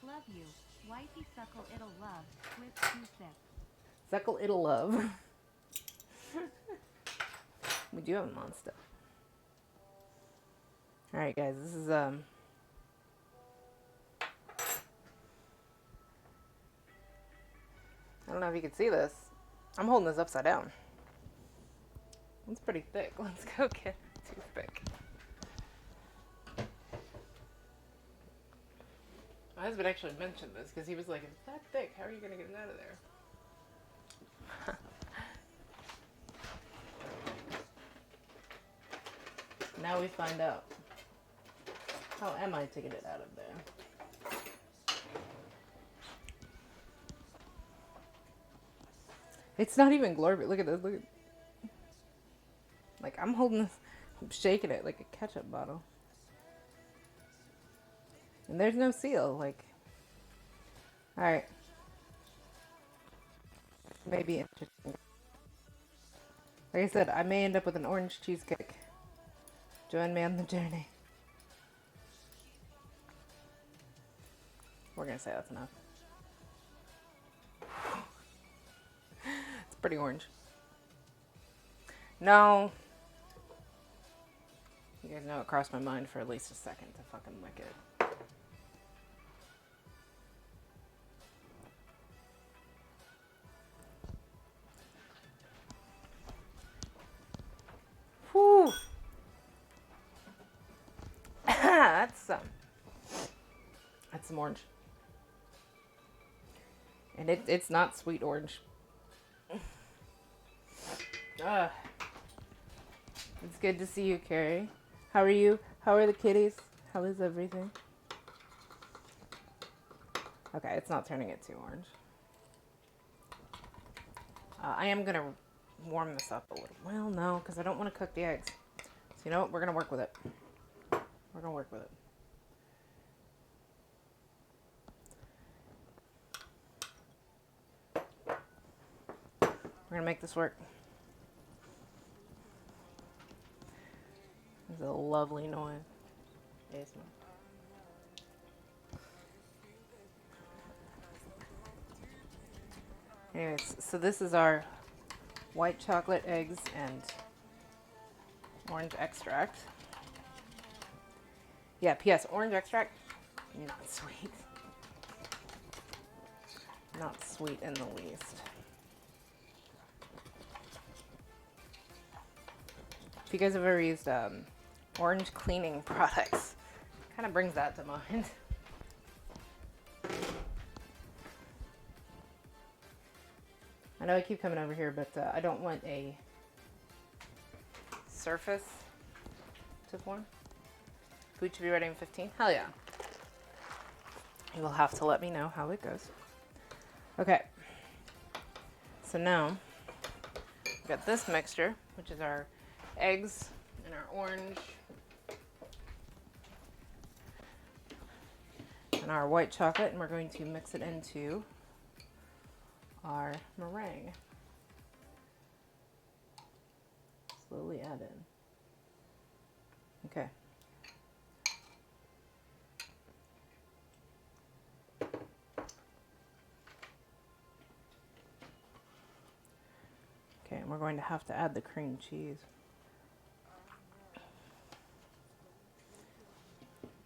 Love you. Wifey suckle it'll love. With 2 sips. Suckle it'll love. We do have a monster. Alright guys, this is I don't know if you can see this. I'm holding this upside down. It's pretty thick. Let's go get a toothpick. My husband actually mentioned this because he was like, it's that thick. How are you going to get it out of there? Now we find out. How am I to get it out of there? It's not even glorious. Look at this. Look at. Like I'm holding this, I'm shaking it like a ketchup bottle. And there's no seal. Like, all right. Maybe interesting. Like I said, I may end up with an orange cheesecake. Join me on the journey. We're gonna say that's enough. It's pretty orange. No. You guys know it crossed my mind for at least a second to fucking lick it. Whew. That's some orange. And it's not sweet orange. It's good to see you, Carrie. How are you? How are the kitties? How is everything? Okay, it's not turning it too orange. I am going to warm this up a little. Well, no, because I don't want to cook the eggs. So you know what? We're going to work with it. We're going to work with it. We're going to make this work. It's a lovely noise. ASMR. Anyways, so this is our white chocolate eggs and orange extract. Yeah, P.S. Orange extract, not sweet. Not sweet in the least. If you guys have ever used orange cleaning products, kind of brings that to mind. I know I keep coming over here, but I don't want a surface to form. Food should be ready in 15. Hell yeah. You will have to let me know how it goes. Okay. So now, we've got this mixture, which is our eggs and our orange and our white chocolate, and we're going to mix it into our meringue. Slowly add in. Okay. and we're going to have to add the cream cheese.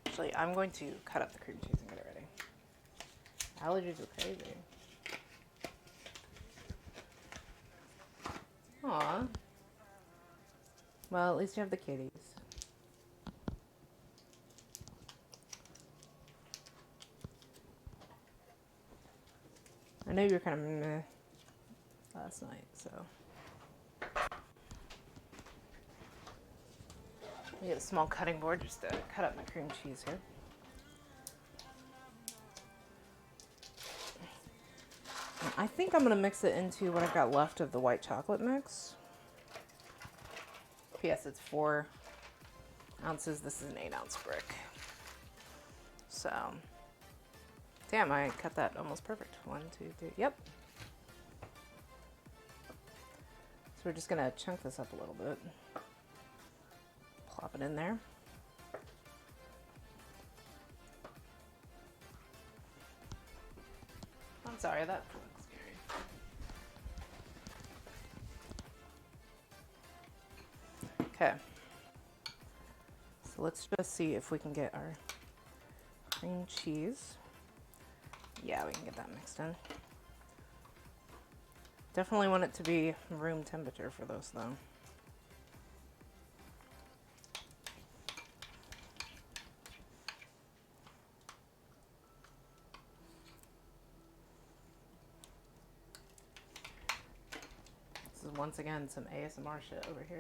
Actually, I'm going to cut up the cream cheese and get it ready. Allergies are crazy. Aw. Well, at least you have the kitties. I know you were kind of meh last night, so. We get a small cutting board just to cut up my cream cheese here. And I think I'm going to mix it into what I've got left of the white chocolate mix. P.S. It's 4 ounces. This is an 8-ounce brick. So, damn, I cut that almost perfect. 1, 2, 3. Yep. So we're just going to chunk this up a little bit. Plop it in there. I'm sorry, that looks scary. Okay. So let's just see if we can get our cream cheese. Yeah, we can get that mixed in. Definitely want it to be room temperature for those though. This is once again some ASMR shit over here.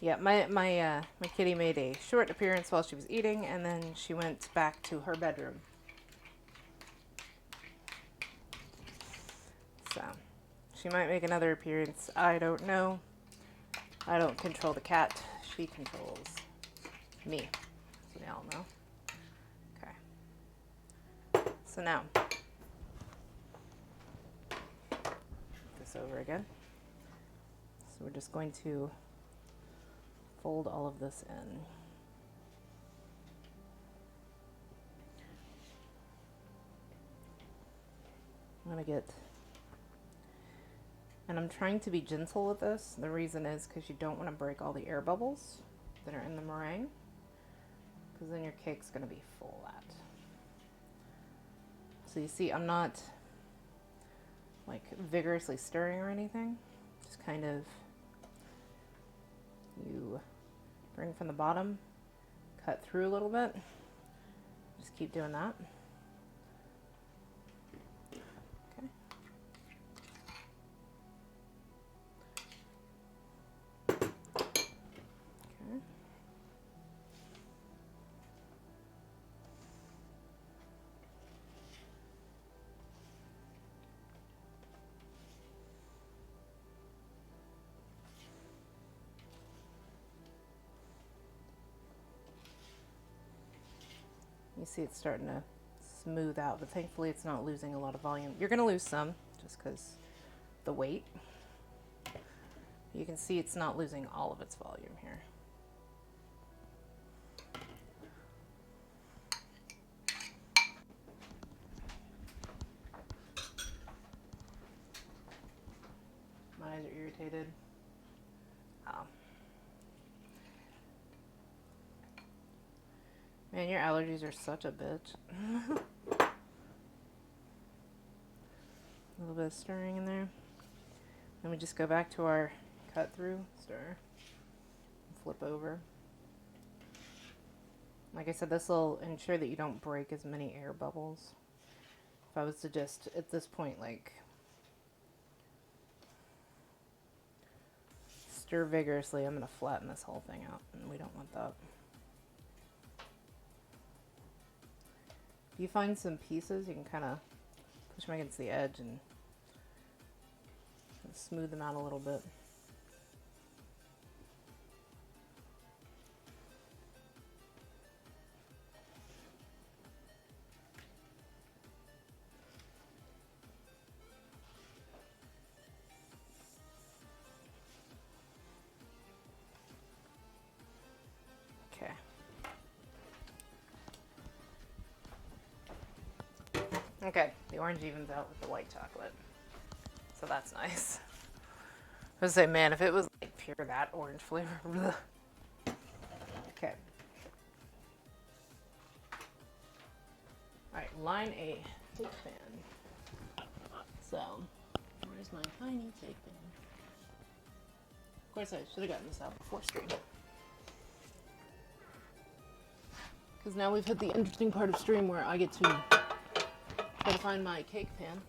Yeah, my kitty made a short appearance while she was eating, and then she went back to her bedroom. So, she might make another appearance. I don't know. I don't control the cat. She controls me. So we all know. Okay. So now, this over again. So we're just going to fold all of this in. I'm gonna get, and I'm trying to be gentle with this. The reason is because you don't want to break all the air bubbles that are in the meringue, because then your cake's gonna be full at. So you see, I'm not like vigorously stirring or anything. Just kind of, you bring from the bottom, cut through a little bit. Just keep doing that. Okay. Okay. You see it's starting to smooth out, but thankfully it's not losing a lot of volume. You're gonna lose some just because the weight. You can see it's not losing all of its volume here. My eyes are irritated. Oh. Man, your allergies are such a bitch. A little bit of stirring in there. Then we just go back to our cut through, stir, flip over. Like I said, this will ensure that you don't break as many air bubbles. If I was to just, at this point, like, stir vigorously, I'm going to flatten this whole thing out, and we don't want that. If you find some pieces, you can kind of push them against the edge and smooth them out a little bit. Okay. Okay, the orange evens out with the white chocolate. So that's nice. I was gonna say, man, if it was like pure that orange flavor. Bleh. Okay. Alright, line A, cake pan. So, where's my tiny cake pan? Of course, I should have gotten this out before stream. Because now we've hit the interesting part of stream where I get to try to find my cake pan.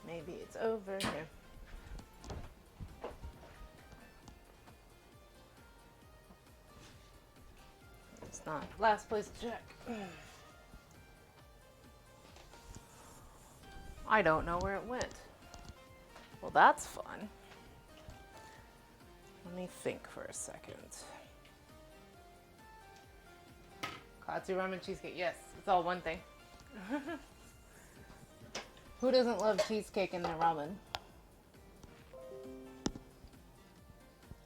Maybe it's over here. It's not. Last place to check. I don't know where it went. Well, that's fun. Let me think for a second. Katsu ramen cheesecake. Yes, it's all one thing. Who doesn't love cheesecake in their ramen?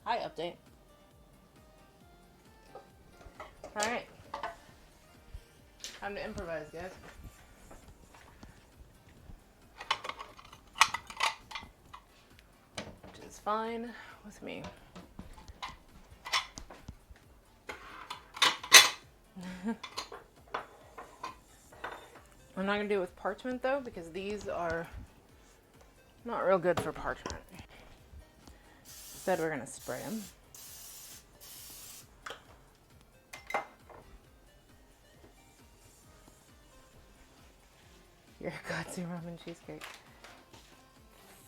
Hi, update. Alright. Time to improvise, guys. Which is fine with me. I'm not going to do it with parchment though, because these are not real good for parchment. Instead, we're going to spray them. Your Katsu ramen cheesecake.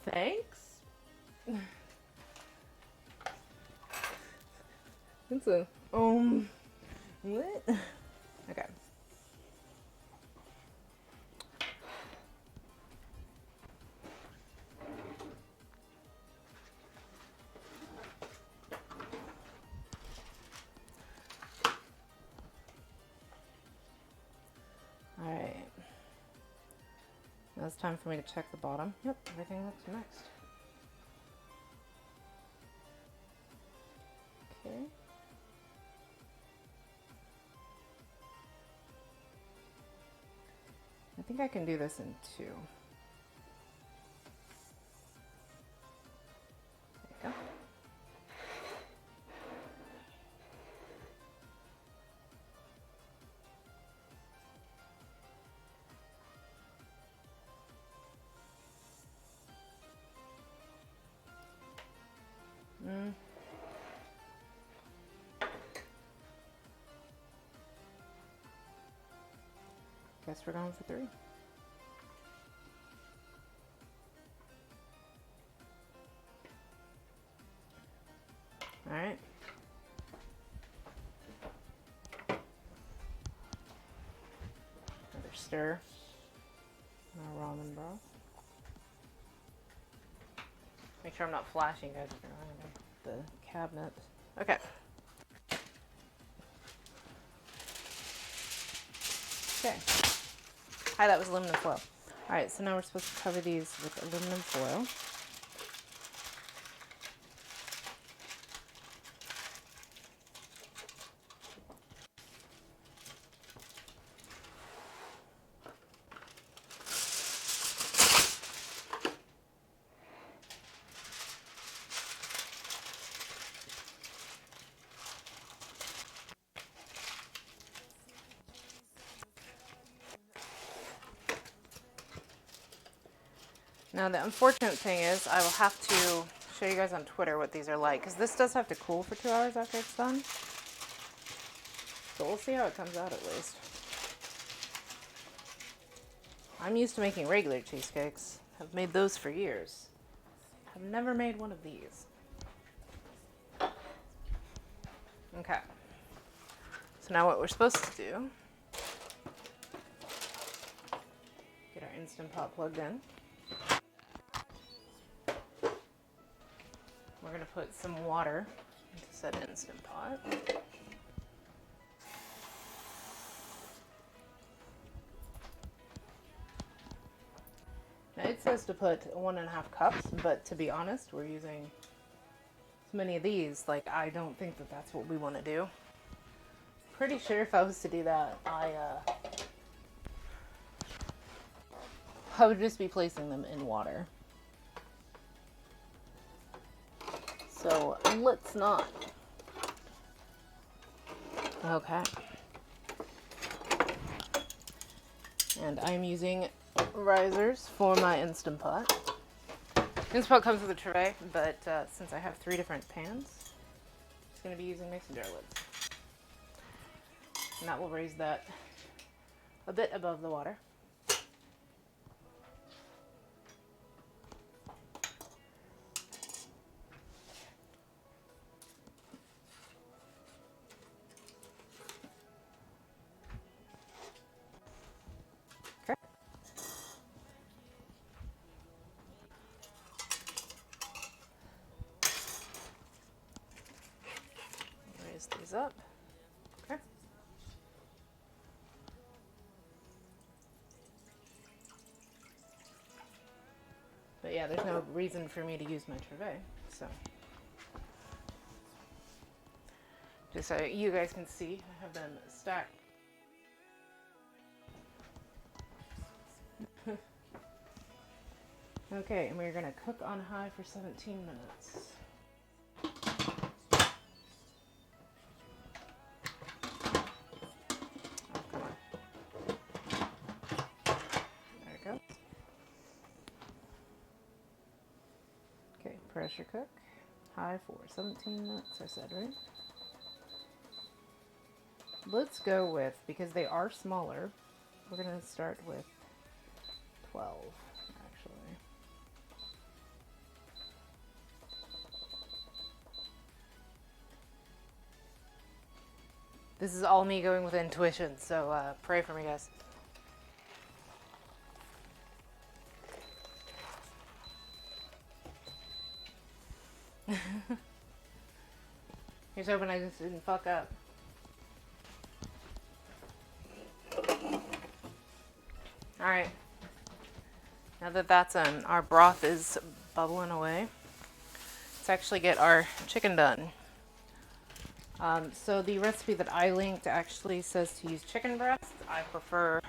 Thanks? It's a, what? Okay. Alright. Now it's time for me to check the bottom. Yep, everything looks mixed. Okay. I think I can do this in two. There you go. Guess we're going for three. All right. Another stir. Our ramen broth. Make sure I'm not flashing, guys, if you're around the cabinet. Okay. Okay. Hi, that was aluminum foil. All right, so now we're supposed to cover these with aluminum foil. Now the unfortunate thing is I will have to show you guys on Twitter what these are like, because this does have to cool for 2 hours after it's done. So we'll see how it comes out at least. I'm used to making regular cheesecakes. I've made those for years. I've never made one of these. Okay. So now what we're supposed to do, get our Instant Pot plugged in. We're going to put some water into said Instant Pot. Now it says to put 1.5 cups, but to be honest, we're using so many of these, like, I don't think that that's what we want to do. Pretty sure if I was to do that, I would just be placing them in water. So let's not. Okay. And I'm using risers for my Instant Pot. Instant Pot comes with a tray, but since I have 3 different pans, I'm just going to be using mason jar lids. And that will raise that a bit above the water. Okay. Raise these up. Okay. But yeah, there's no reason for me to use my tray, so. Just so you guys can see, I have them stacked. Okay, and we're gonna cook on high for 17 minutes. Oh, come on. There it goes. Okay, pressure cook. High for 17 minutes, I said, right? Let's go with, because they are smaller, we're gonna start with 12, actually. This is all me going with intuition, so pray for me, guys. Here's hoping I just didn't fuck up. Alright. Now that that's done, our broth is bubbling away. Let's actually get our chicken done. So the recipe that I linked actually says to use chicken breast. I prefer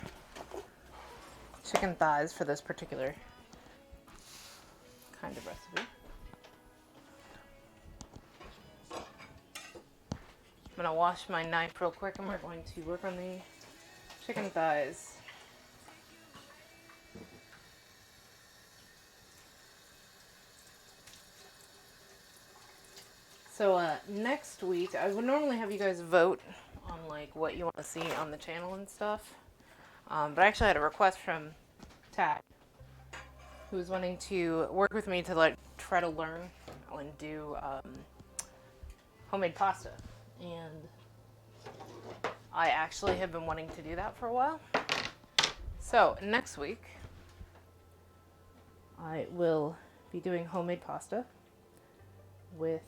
chicken thighs for this particular kind of recipe. I'm gonna wash my knife real quick and we're going to work on the chicken thighs. So next week, I would normally have you guys vote on like what you want to see on the channel and stuff. But I actually had a request from Tat, who was wanting to work with me to like try to learn and do homemade pasta. And I actually have been wanting to do that for a while. So next week, I will be doing homemade pasta with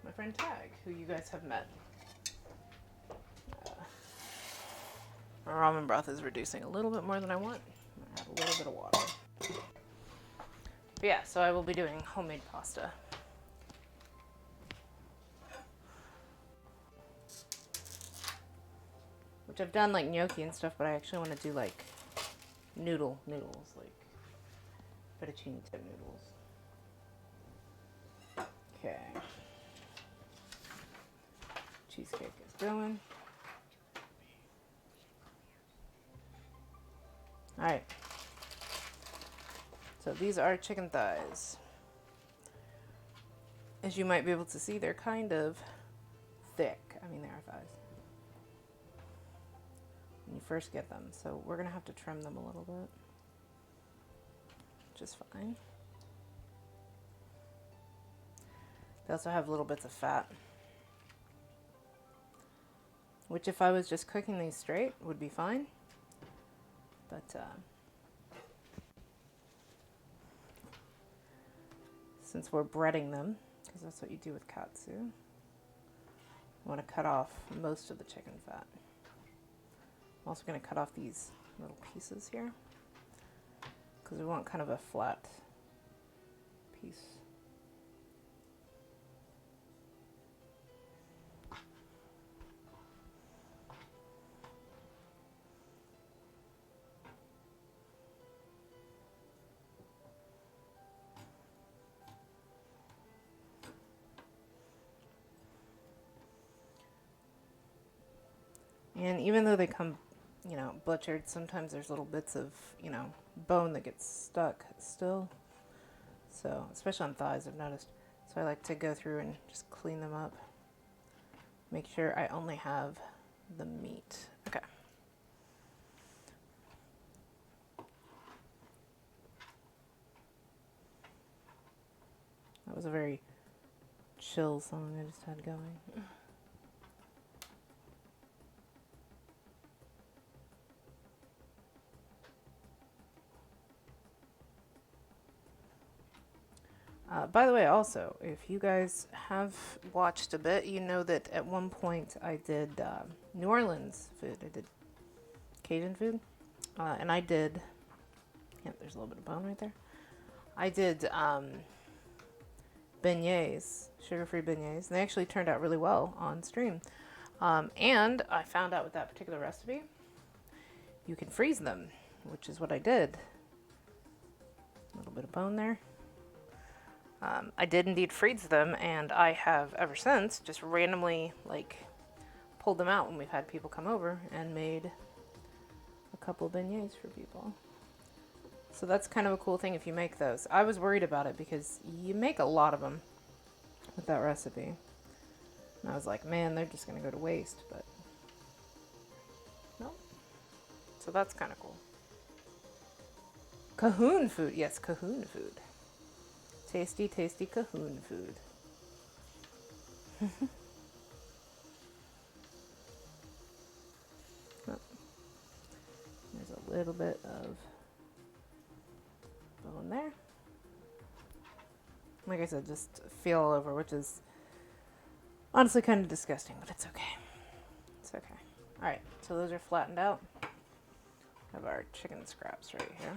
my friend Tag, who you guys have met. My ramen broth is reducing a little bit more than I want. I'm gonna add a little bit of water. But yeah, so I will be doing homemade pasta. Which I've done like gnocchi and stuff, but I actually want to do like noodles, like fettuccine type noodles. Okay. Cheesecake is going. Alright. So these are chicken thighs. As you might be able to see, they're kind of thick. I mean, they are thighs. When you first get them. So we're going to have to trim them a little bit. Which is fine. They also have little bits of fat. Which if I was just cooking these straight would be fine. But since we're breading them, because that's what you do with katsu, you want to cut off most of the chicken fat. I'm also going to cut off these little pieces here because we want kind of a flat piece. And even though they come, you know, butchered, sometimes there's little bits of, you know, bone that gets stuck still. So, especially on thighs, I've noticed. So I like to go through and just clean them up. Make sure I only have the meat. Okay. That was a very chill song I just had going. By the way, also, if you guys have watched a bit, you know that at one point I did New Orleans food. I did Cajun food. And I did... Yeah, there's a little bit of bone right there. I did beignets, sugar-free beignets. And they actually turned out really well on stream. And I found out with that particular recipe, you can freeze them, which is what I did. A little bit of bone there. I did indeed freeze them, and I have ever since just randomly like pulled them out when we've had people come over and made a couple beignets for people. So that's kind of a cool thing if you make those. I was worried about it because you make a lot of them with that recipe. And I was like, man, they're just going to go to waste, but no. So that's kind of cool. Cahoon food. Yes, Cahoon food. Tasty, tasty Cahoon food. Oh, there's a little bit of bone there. Like I said, just feel all over, which is honestly kind of disgusting, but it's okay. It's okay. Alright, so those are flattened out. Have our chicken scraps right here.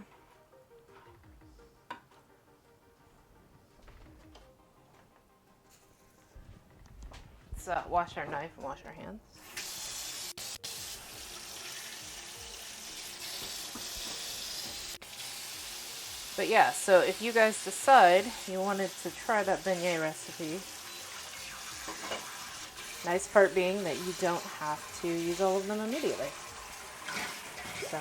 Let's wash our knife and wash our hands. But yeah, so if you guys decide you wanted to try that beignet recipe, nice part being that you don't have to use all of them immediately. So,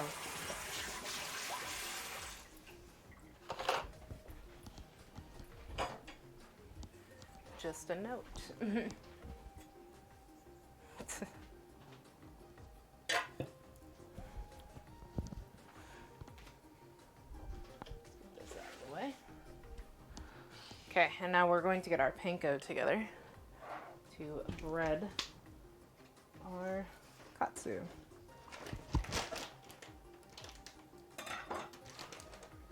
just a note. Okay, and now we're going to get our panko together to bread our katsu.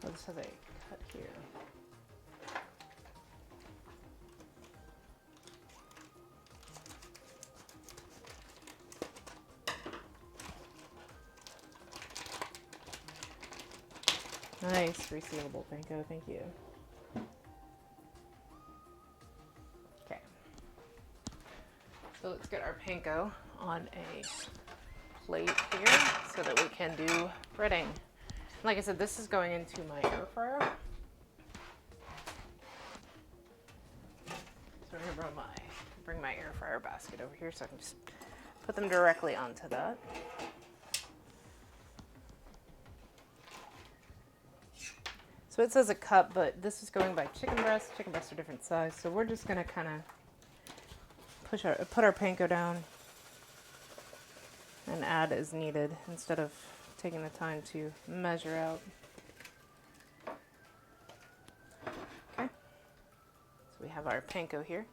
Oh, this has a cut here. Nice, resealable panko, thank you. Okay. So let's get our panko on a plate here so that we can do breading. Like I said, this is going into my air fryer. So we're gonna bring my air fryer basket over here so I can just put them directly onto that. So it says a cup, but this is going by chicken breast. Chicken breasts are different size, so we're just gonna kind of put our panko down and add as needed instead of taking the time to measure out. Okay, so we have our panko here,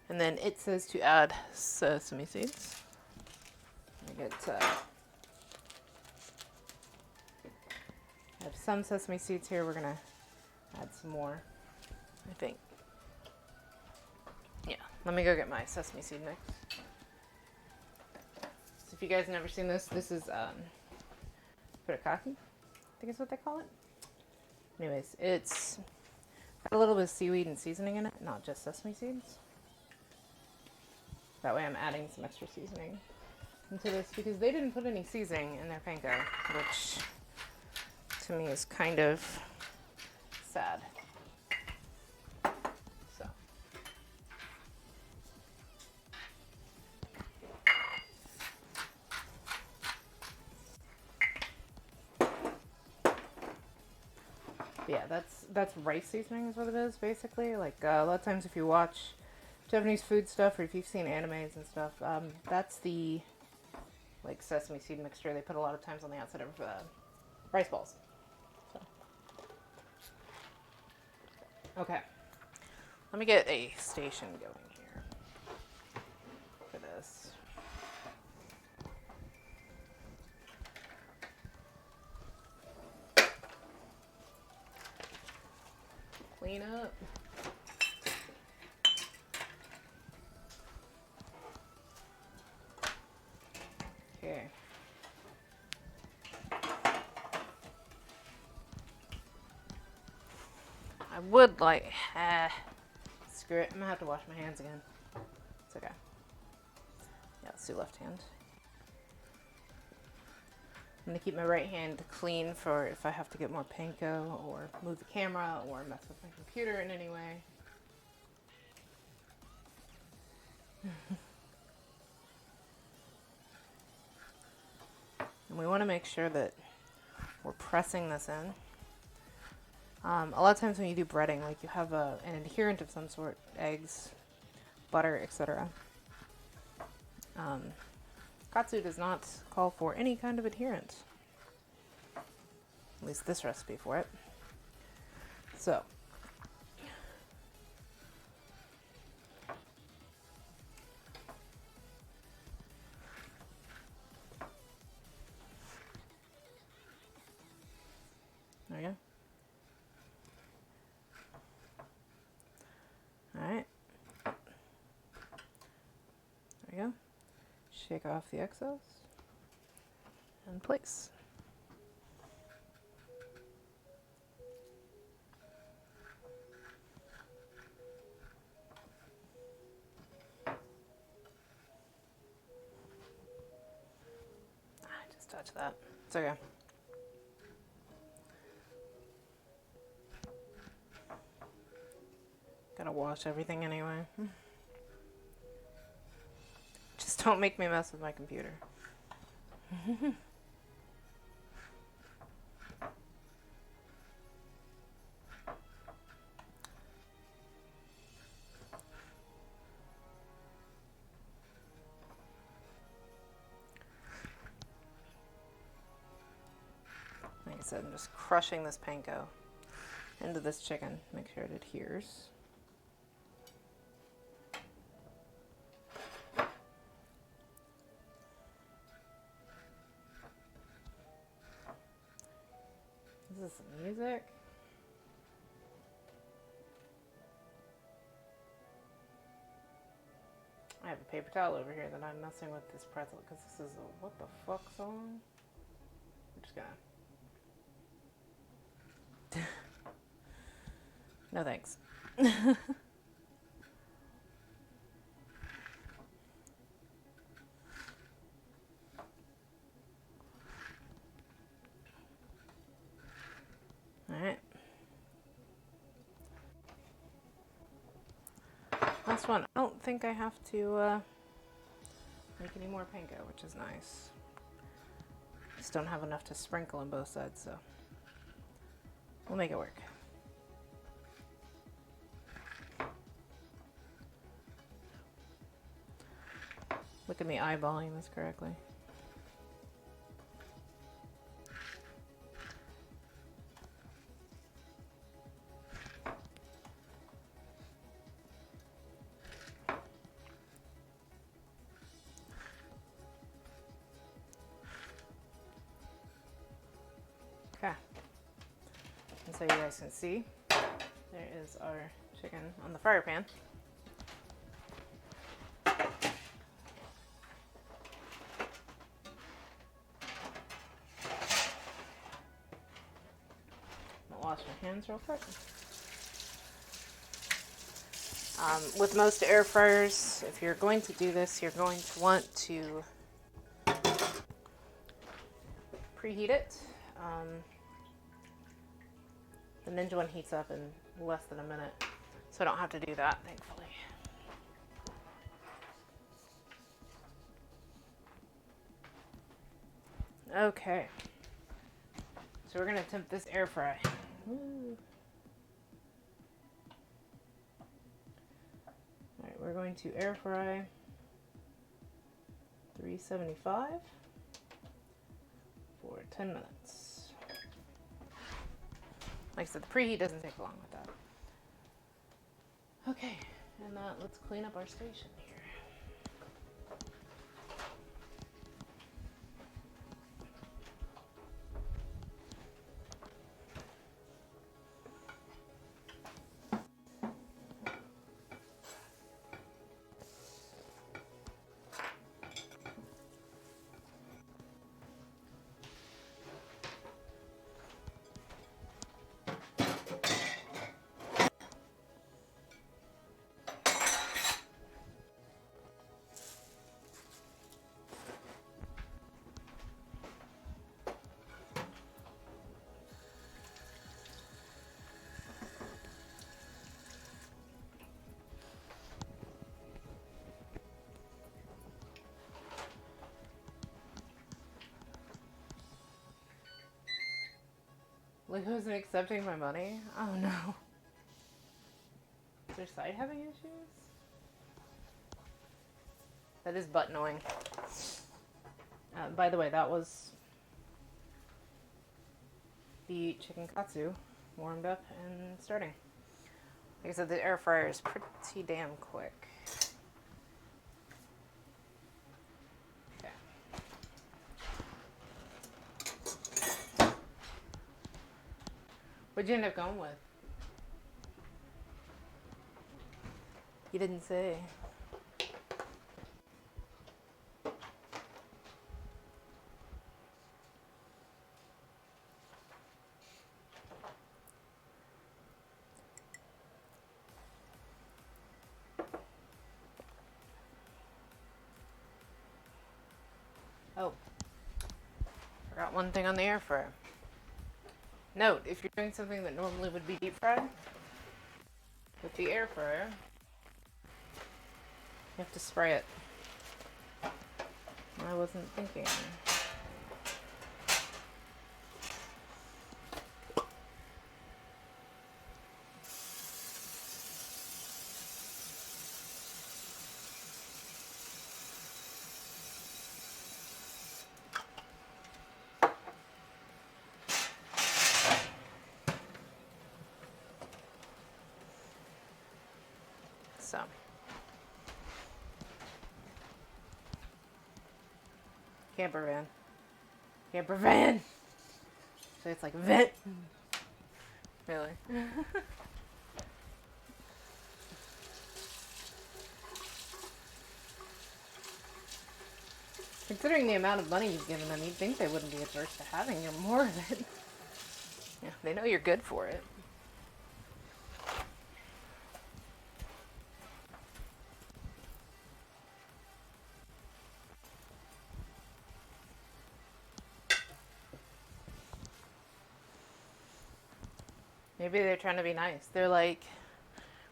and then it says to add sesame seeds. I have some sesame seeds here. We're gonna add some more, I think. Yeah, let me go get my sesame seed next. So if you guys have never seen this, this is furikake, I think is what they call it. Anyways, it's got a little bit of seaweed and seasoning in it, not just sesame seeds. That way I'm adding some extra seasoning into this because they didn't put any seasoning in their panko, which to me is kind of sad. So. Yeah, that's rice seasoning is what it is, basically. Like, a lot of times if you watch Japanese food stuff or if you've seen animes and stuff, that's the, like, sesame seed mixture they put a lot of times on the outside of rice balls. So. Okay. Let me get a station going here for this. Clean up. Okay. I would like... screw it. I'm gonna have to wash my hands again. It's okay. Yeah, let's do left hand. I'm gonna keep my right hand clean for if I have to get more panko or move the camera or mess with my computer in any way. And we want to make sure that we're pressing this in. A lot of times when you do breading, like you have an adherent of some sort, eggs, butter, etc. Katsu does not call for any kind of adherent. At least this recipe for it. So. There we go. Alright. There we go. Shake off the excess. And place. I just touched that. It's okay. Gotta wash everything anyway. Just don't make me mess with my computer. Like I said, I'm just crushing this panko into this chicken. Make sure it adheres. Is this some music? I have a paper towel over here that I'm messing with this pretzel because this is a what the fuck song. I'm just gonna... No thanks. Alright. Last one. I don't think I have to make any more panko, which is nice. Just don't have enough to sprinkle on both sides, so we'll make it work. Look at me eyeballing this correctly. Okay. And so you guys can see, there is our chicken on the fryer pan. Wash my hands real quick. With most air fryers, if you're going to do this, you're going to want to preheat it. The Ninja one heats up in less than a minute, so I don't have to do that, thankfully. Okay. So we're going to attempt this air fry. Woo. Alright, we're going to air fry 375 for 10 minutes. Like I said, the preheat doesn't take long with that. Okay, and let's clean up our station here. Like, who's accepting my money? Oh no. Is their site having issues? That is butt annoying. By the way, that was the chicken katsu warmed up and starting. Like I said, the air fryer is pretty damn quick. What'd you end up going with? You didn't say. Oh. Forgot one thing on the air fryer. Note, if you're doing something that normally would be deep fried, with the air fryer, you have to spray it. I wasn't thinking. So. Camper van. Camper van! So it's like vent. Really? Considering the amount of money you've given them, you'd think they wouldn't be adverse to having more of it. Yeah, they know you're good for it. Maybe they're trying to be nice. They're like,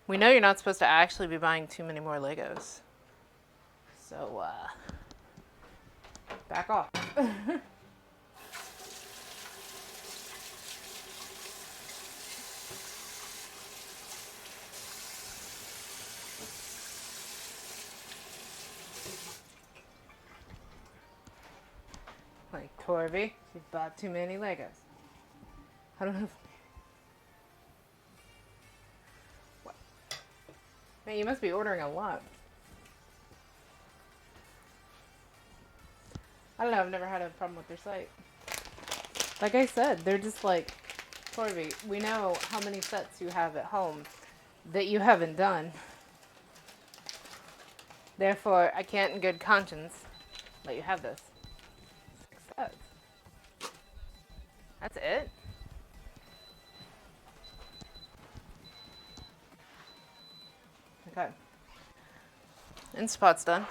we know you're not supposed to actually be buying too many more Legos. So, back off. Like, Torby, you've bought too many Legos. I don't know if... What? Man, you must be ordering a lot. I don't know, I've never had a problem with their site. Like I said, they're just like, Torby, we know how many sets you have at home that you haven't done. Therefore, I can't in good conscience let you have this. 6 sets. That's it? Okay. Instapot's done.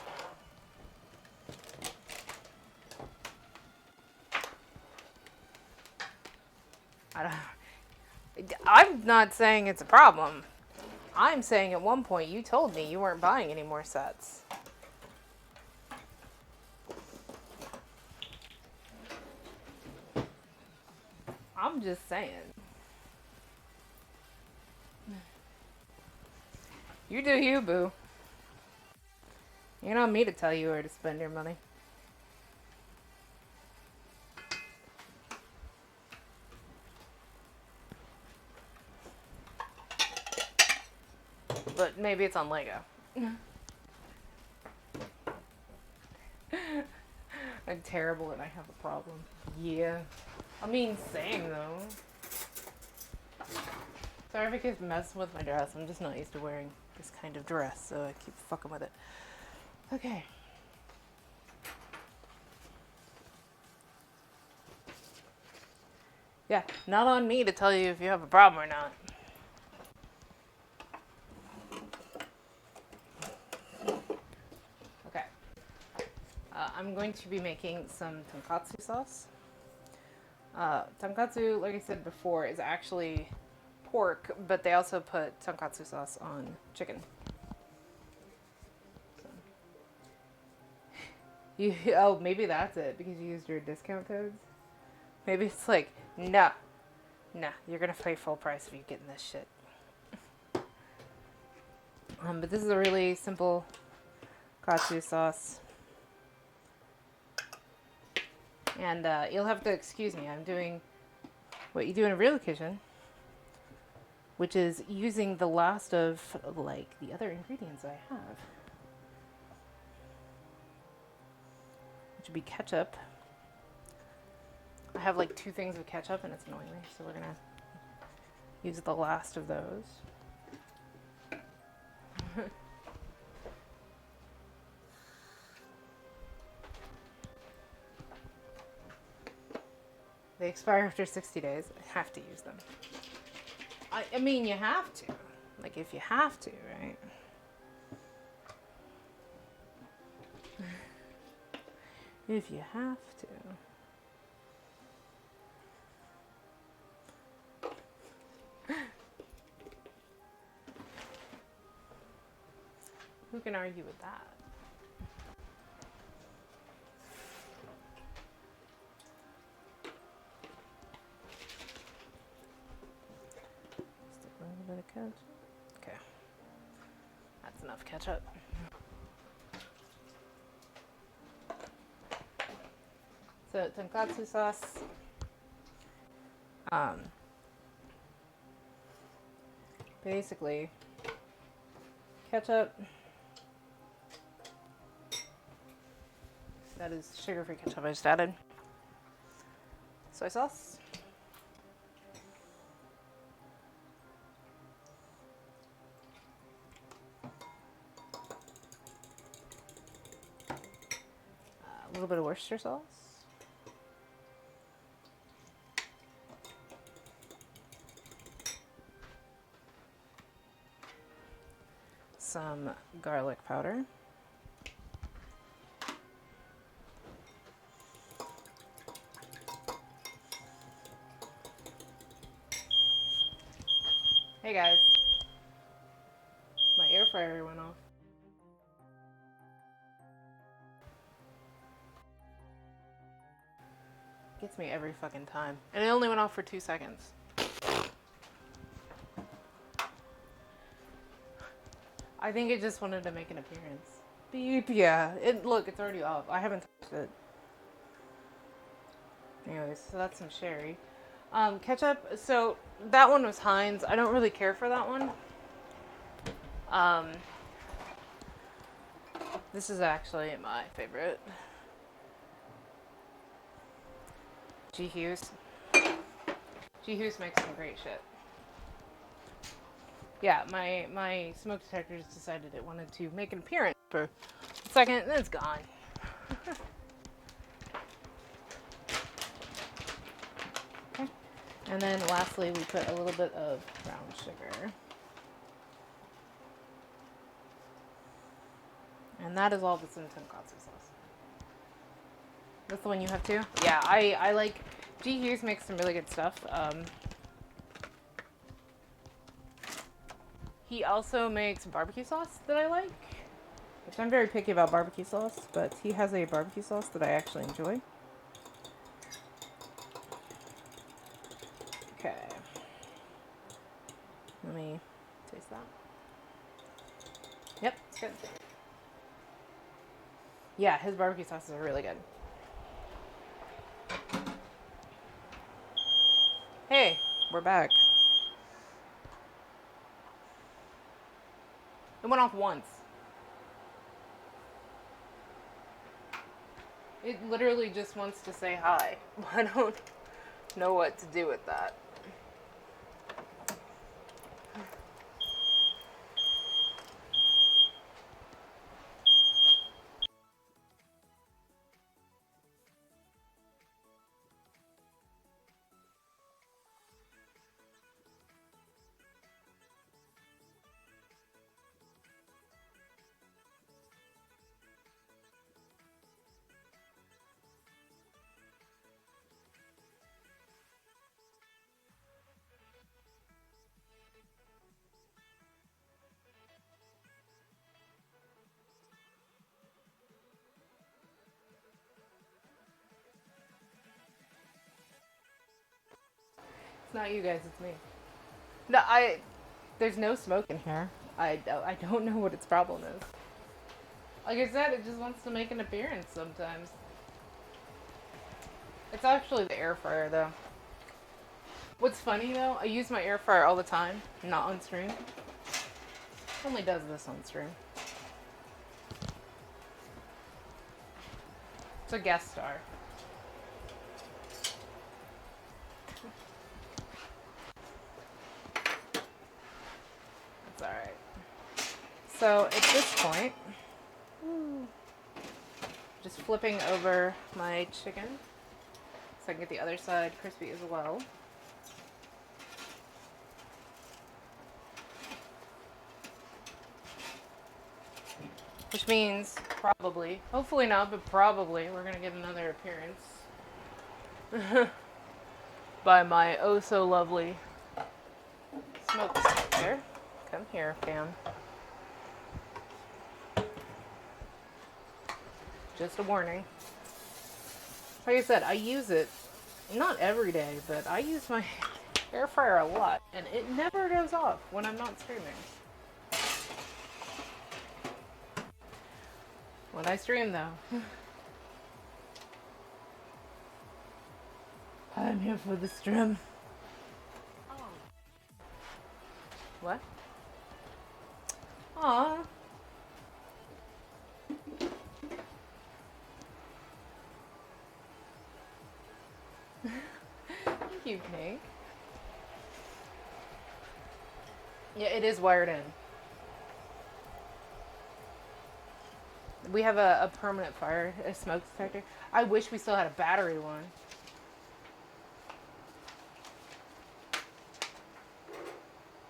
I'm not saying it's a problem. I'm saying at one point you told me you weren't buying any more sets. I'm just saying. You do you, boo. You're not me to tell you where to spend your money. But maybe it's on Lego. I'm terrible and I have a problem. Yeah. I mean, same though. Sorry if I keep messing with my dress. I'm just not used to wearing this kind of dress, so I keep fucking with it. Okay. Yeah, not on me to tell you if you have a problem or not. Okay. I'm going to be making some tonkatsu sauce. Tonkatsu, like I said before, is actually pork, but they also put tonkatsu sauce on chicken. So. Oh, maybe that's it, because you used your discount codes? Maybe it's like, nah, you're gonna pay full price if you get in this shit. But this is a really simple katsu sauce. And you'll have to excuse me, I'm doing what you do in a real kitchen, which is using the last of, like, the other ingredients I have. Which would be ketchup. I have like 2 things of ketchup and it's annoying me, so we're gonna use the last of those. They expire after 60 days. I have to use them. I mean, you have to. Like, if you have to, right? If you have to. Who can argue with that? Stick a little bit of ketchup. Okay. That's enough ketchup. So, tonkatsu sauce. Basically, ketchup. That is sugar-free ketchup I just added. Soy sauce. A little bit of Worcester sauce. Some garlic powder. Hey guys, my air fryer went off. Gets me every fucking time. And it only went off for 2 seconds. I think it just wanted to make an appearance. Beep, yeah. Look, it's already off. I haven't touched it. Anyways, so that's some sherry. Ketchup, so that one was Heinz. I don't really care for that one. This is actually my favorite. G. Hughes. G. Hughes makes some great shit. Yeah, my smoke detector just decided it wanted to make an appearance for a second, and then it's gone. Okay. And then lastly, we put a little bit of brown sugar. And that is all that's in tonkatsu sauce. That's the one you have too? Yeah, I like... G. Hughes makes some really good stuff. He also makes barbecue sauce that I like. Which I'm very picky about barbecue sauce, but he has a barbecue sauce that I actually enjoy. Okay. Let me taste that. Yep, it's good. Yeah, his barbecue sauces are really good. Hey, we're back. It went off once. It literally just wants to say hi. I don't know what to do with that. It's not you guys, it's me. No, there's no smoke in here. I don't know what its problem is. Like I said, it just wants to make an appearance sometimes. It's actually the air fryer though. What's funny though, I use my air fryer all the time, not on stream. It only does this on stream. It's a guest star. That's alright. So at this point, just flipping over my chicken so I can get the other side crispy as well. Which means probably, hopefully not, but probably we're going to get another appearance by my oh so lovely smoked there. Come here, fam. Just a warning. Like I said, I use it not every day, but I use my air fryer a lot, and it never goes off when I'm not streaming. When I stream, though, I'm here for the stream. Oh, What? Aw. Thank you, Pink. Yeah, it is wired in. We have a permanent fire, a smoke detector. I wish we still had a battery one.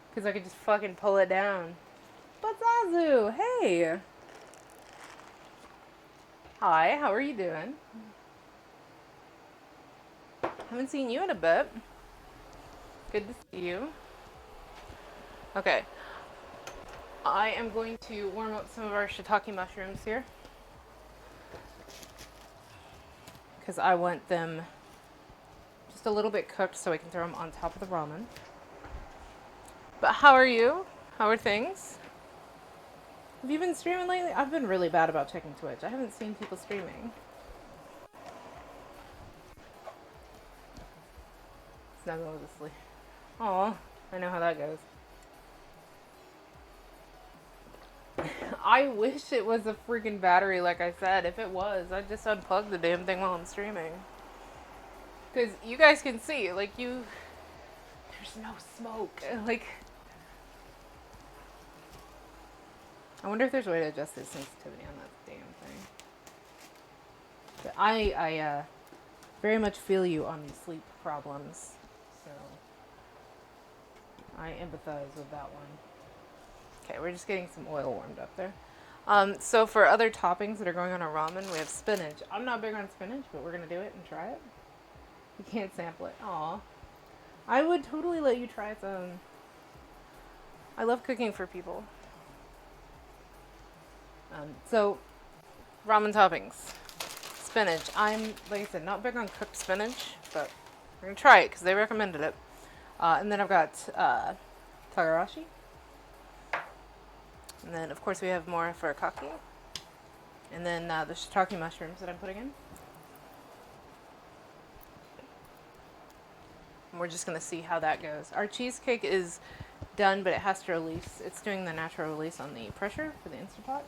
Because I could just fucking pull it down. Bazazu, hey! Hi, how are you doing? Haven't seen you in a bit. Good to see you. Okay. I am going to warm up some of our shiitake mushrooms here. Because I want them just a little bit cooked so I can throw them on top of the ramen. But how are you? How are things? Have you been streaming lately? I've been really bad about checking Twitch. I haven't seen people streaming. Snuggle with sleep. Aw, I know how that goes. I wish it was a freaking battery, like I said. If it was, I'd just unplug the damn thing while I'm streaming. Because you guys can see, like, there's no smoke. Like, I wonder if there's a way to adjust the sensitivity on that damn thing. But I very much feel you on these sleep problems. So, I empathize with that one. Okay, we're just getting some oil warmed up there. So for other toppings that are going on our ramen, we have spinach. I'm not big on spinach, but we're going to do it and try it. You can't sample it. Aw. I would totally let you try some. I love cooking for people. So, ramen toppings. Spinach. I'm, like I said, not big on cooked spinach, but we're going to try it because they recommended it. And then I've got tagarashi. And then, of course, we have more furikake. And then the shiitake mushrooms that I'm putting in. And we're just going to see how that goes. Our cheesecake is done, but it has to release. It's doing the natural release on the pressure for the Instant Pot.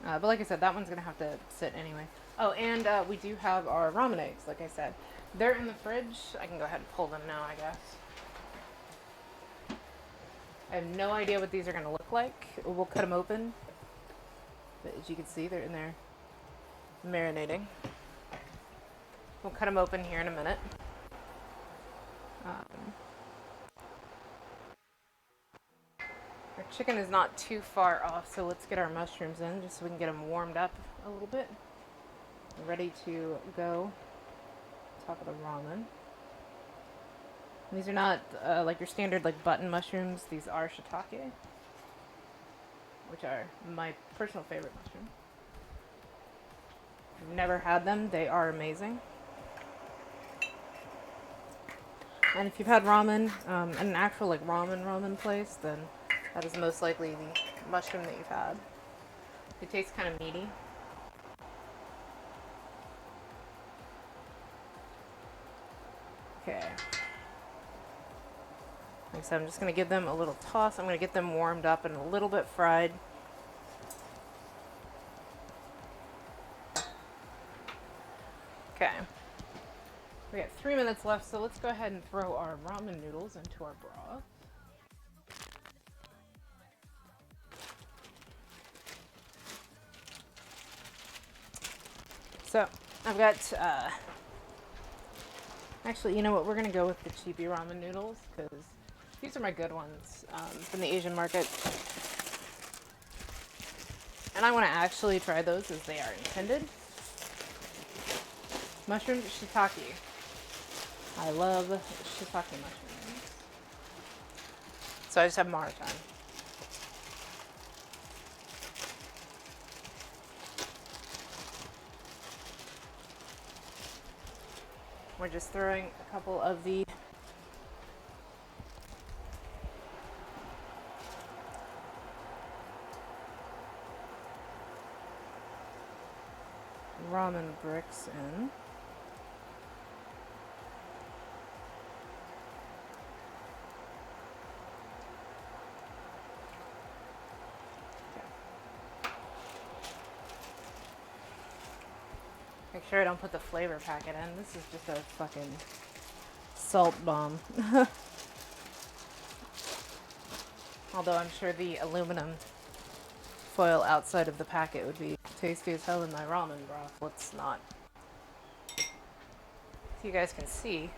But like I said, that one's going to have to sit anyway. Oh, and we do have our ramen eggs, like I said. They're in the fridge. I can go ahead and pull them now, I guess. I have no idea what these are going to look like. We'll cut them open. But as you can see, they're in there marinating. We'll cut them open here in a minute. Our chicken is not too far off, so let's get our mushrooms in just so we can get them warmed up a little bit. Ready to go. Top of the ramen. These are not like your standard like button mushrooms. These are shiitake, which are my personal favorite mushroom. I've never had them. They are amazing. And if you've had ramen at an actual like ramen place, then that is most likely the mushroom that you've had. It tastes kind of meaty. Okay. Like I said, I'm just going to give them a little toss. I'm going to get them warmed up and a little bit fried. Okay. We got 3 minutes left, so let's go ahead and throw our ramen noodles into our broth. So, I've got, actually, you know what, we're going to go with the cheapy ramen noodles, because these are my good ones from the Asian market. And I want to actually try those as they are intended. Mushroom shiitake. I love shiitake mushrooms. So I just have more time. We're just throwing a couple of the ramen bricks in. Make sure I don't put the flavor packet in. This is just a fucking salt bomb. Although I'm sure the aluminum foil outside of the packet would be tasty as hell in my ramen broth. Let's not. So you guys can see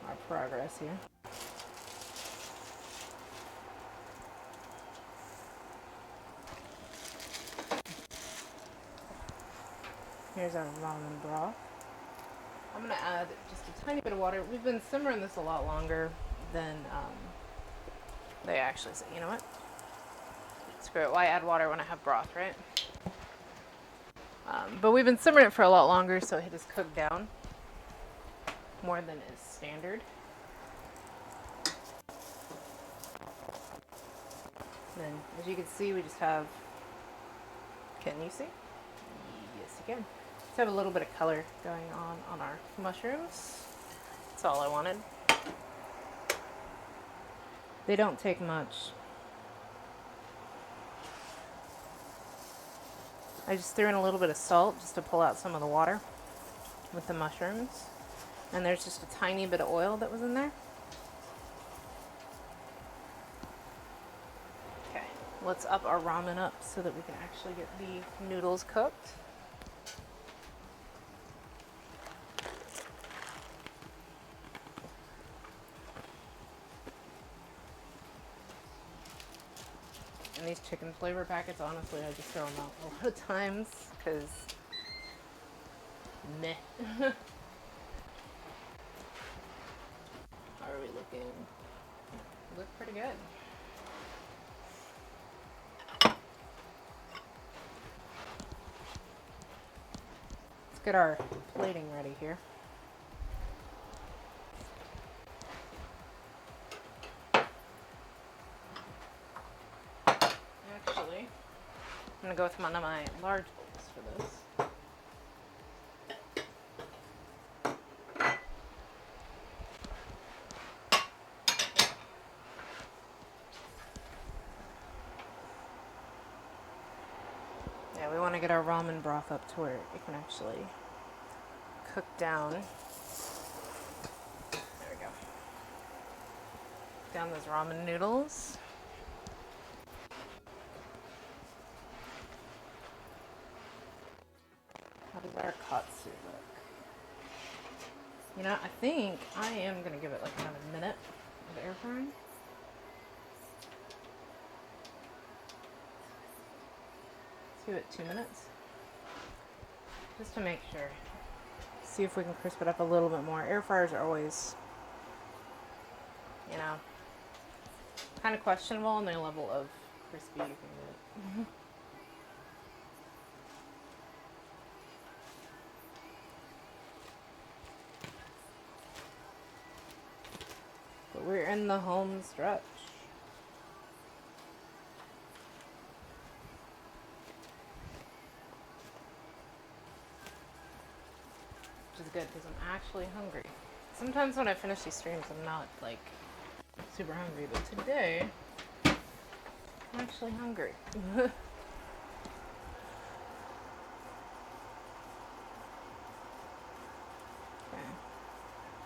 our progress here. Here's our ramen broth. I'm going to add just a tiny bit of water. We've been simmering this a lot longer than they actually say. You know what? Screw it. Why add water when I have broth, right? But we've been simmering it for a lot longer, so it has cooked down more than is standard. And then, as you can see, we just have... Can you see? Yes, you can. Just have a little bit of color going on our mushrooms. That's all I wanted. They don't take much. I just threw in a little bit of salt just to pull out some of the water with the mushrooms. And there's just a tiny bit of oil that was in there. Okay, let's up our ramen up so that we can actually get the noodles cooked. And these chicken flavor packets, honestly, I just throw them out a lot of times because meh. How are we looking? We look pretty good. Let's get our plating ready here. gonna go with one of my large bowls for this. Yeah, we want to get our ramen broth up to where it can actually cook down. There we go. Down those ramen noodles. How does our katsu look? You know, I think I am going to give it like another minute of air frying. Let's give it 2 minutes. Just to make sure. See if we can crisp it up a little bit more. Air fryers are always, you know, kind of questionable in their level of crispy you can get. But we're in the home stretch. Which is good because I'm actually hungry. Sometimes when I finish these streams, I'm not like super hungry, but today I'm actually hungry. Okay.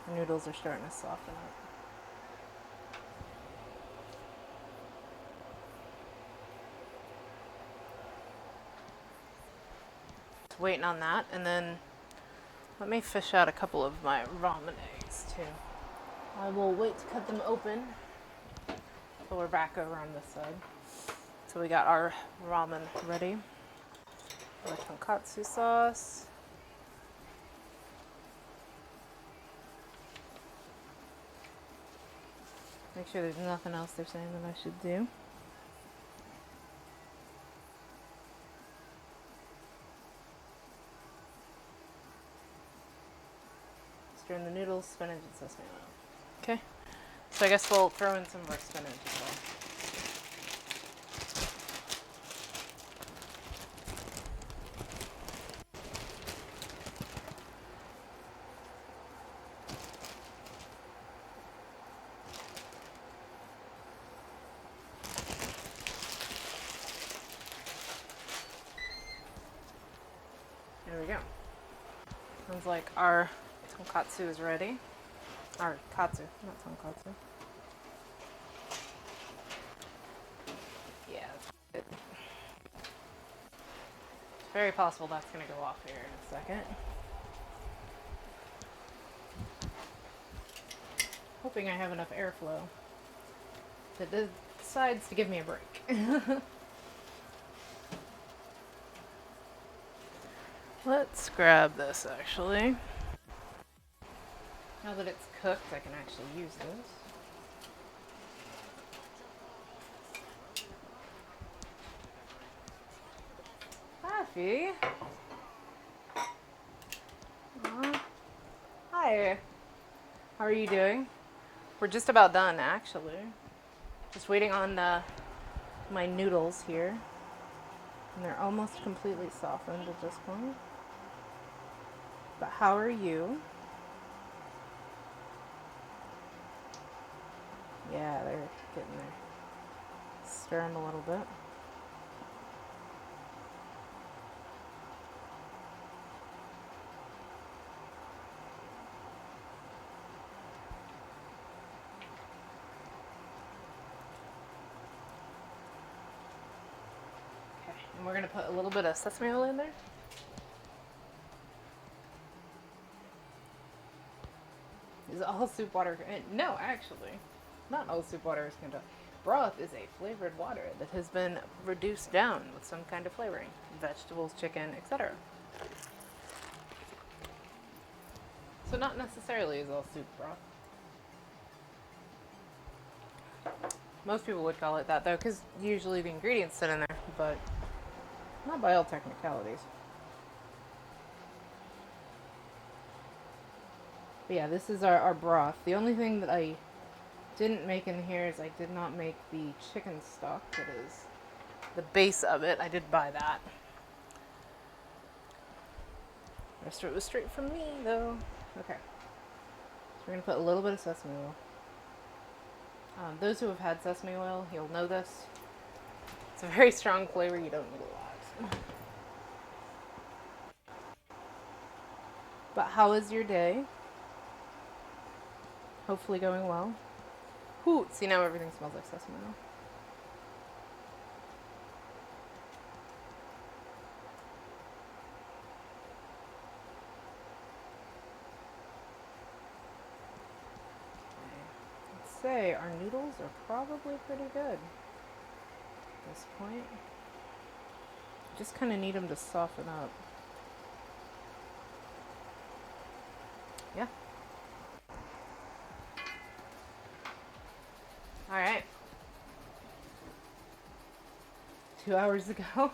The noodles are starting to soften up. Just waiting on that, and then let me fish out a couple of my ramen eggs too. I will wait to cut them open until we're back over on this side. So we got our ramen ready. Our tonkatsu sauce. Make sure there's nothing else they're saying that I should do. Stir in the noodles, spinach, and sesame oil. Okay. So I guess we'll throw in some of our spinach as well. There we go. Sounds like our tonkatsu is ready. Our katsu, not tonkatsu. Yeah, that's good. It's very possible that's going to go off here in a second. Hoping I have enough airflow that decides to give me a break. Let's grab this actually. Now that it's cooked, I can actually use this. Hi, Fee. Hi. How are you doing? We're just about done, actually. Just waiting on my noodles here. And they're almost completely softened at this point. But how are you? Yeah, they're getting there. Stir them a little bit. Okay, and we're going to put a little bit of sesame oil in there. Is all soup water? No, actually. Not all soup water is contained. Broth is a flavored water that has been reduced down with some kind of flavoring. Vegetables, chicken, etc. So not necessarily is all soup broth. Most people would call it that though, because usually the ingredients sit in there, but not by all technicalities. But yeah, this is our broth. The only thing that I didn't make in here is I did not make the chicken stock that is the base of it. I did buy that. The rest of it was straight from me, though. Okay. So we're going to put a little bit of sesame oil. Those who have had sesame oil, you'll know this. It's a very strong flavor. You don't need a lot. But how is your day? Hopefully going well. Ooh, see, now everything smells like sesame oil. I'd say our noodles are probably pretty good at this point. Just kind of need them to soften up. Yeah. All right. 2 hours ago.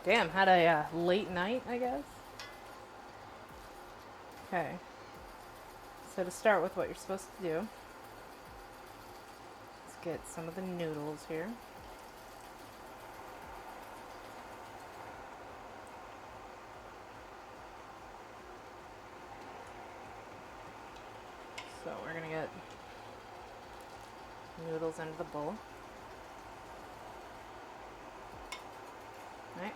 Damn, had a late night, I guess. Okay. So to start with what you're supposed to do, let's get some of the noodles here. So we're gonna get noodles into the bowl. Alright,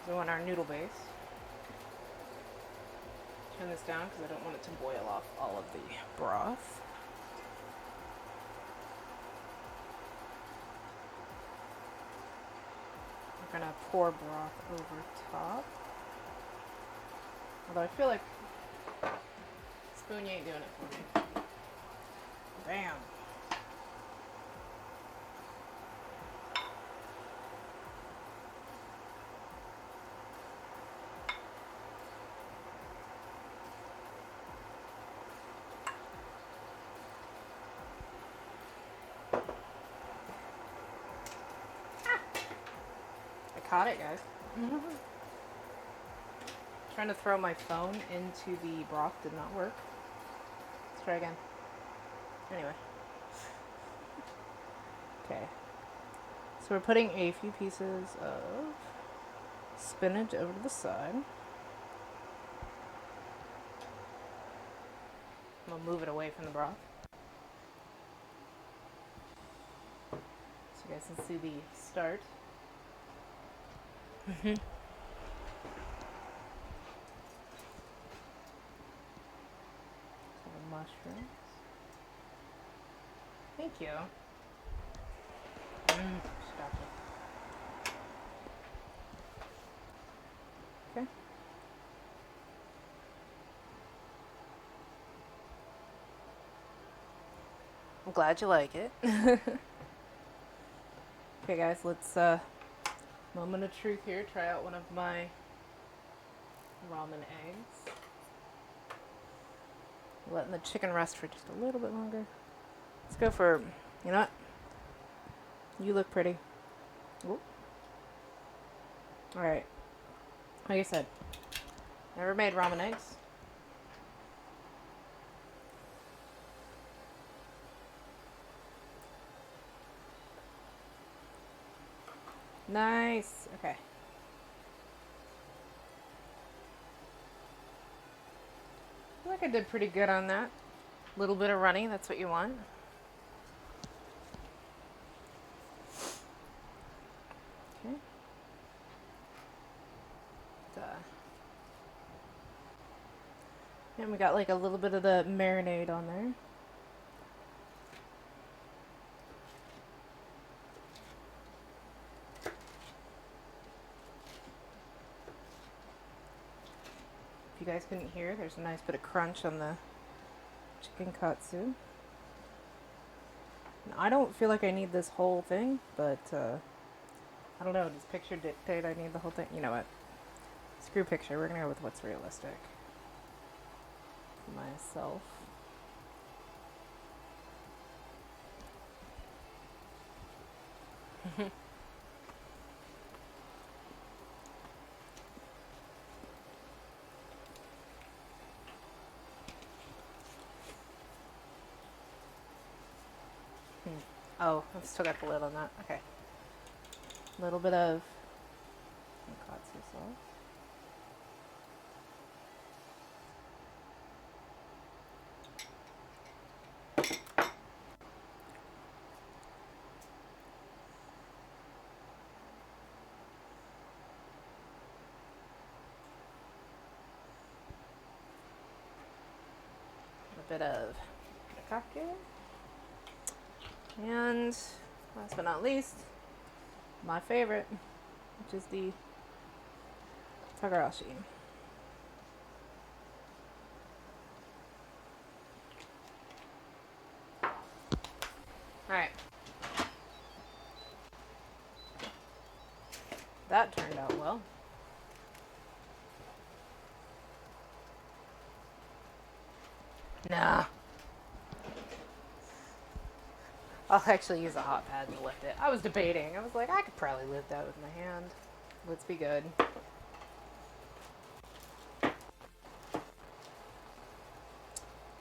so we want our noodle base. Turn this down because I don't want it to boil off all of the broth. We're gonna pour broth over top. Although I feel like spoon ain't doing it for me. Bam. I caught it, guys. Trying to throw my phone into the broth did not work. Let's try again. Anyway. Okay. So we're putting a few pieces of spinach over to the side. I'm gonna move it away from the broth. So you guys can see the start. Mushrooms. Thank you. Stop it. Okay. I'm glad you like it. Okay, guys, let's moment of truth here. Try out one of my ramen eggs. Letting the chicken rest for just a little bit longer. Let's go for, you know what? You look pretty. Ooh. All right. Like I said, never made ramen eggs. Nice. Okay. I think I did pretty good on that. A little bit of runny, that's what you want. Okay. And we got like a little bit of the marinade on there. If you guys couldn't hear, there's a nice bit of crunch on the chicken katsu. I don't feel like I need this whole thing, but I don't know, does picture dictate I need the whole thing? You know what? Screw picture, we're gonna go with what's realistic. For myself. Oh, I've still got the lid on that. Okay. A little bit of Tonkatsu sauce. A bit of Cheesecake. And last but not least, my favorite, which is the Togarashi. Alright. That turned out well. Nah. I'll actually use a hot pad to lift it. I was debating. I was like, I could probably lift that with my hand. Let's be good.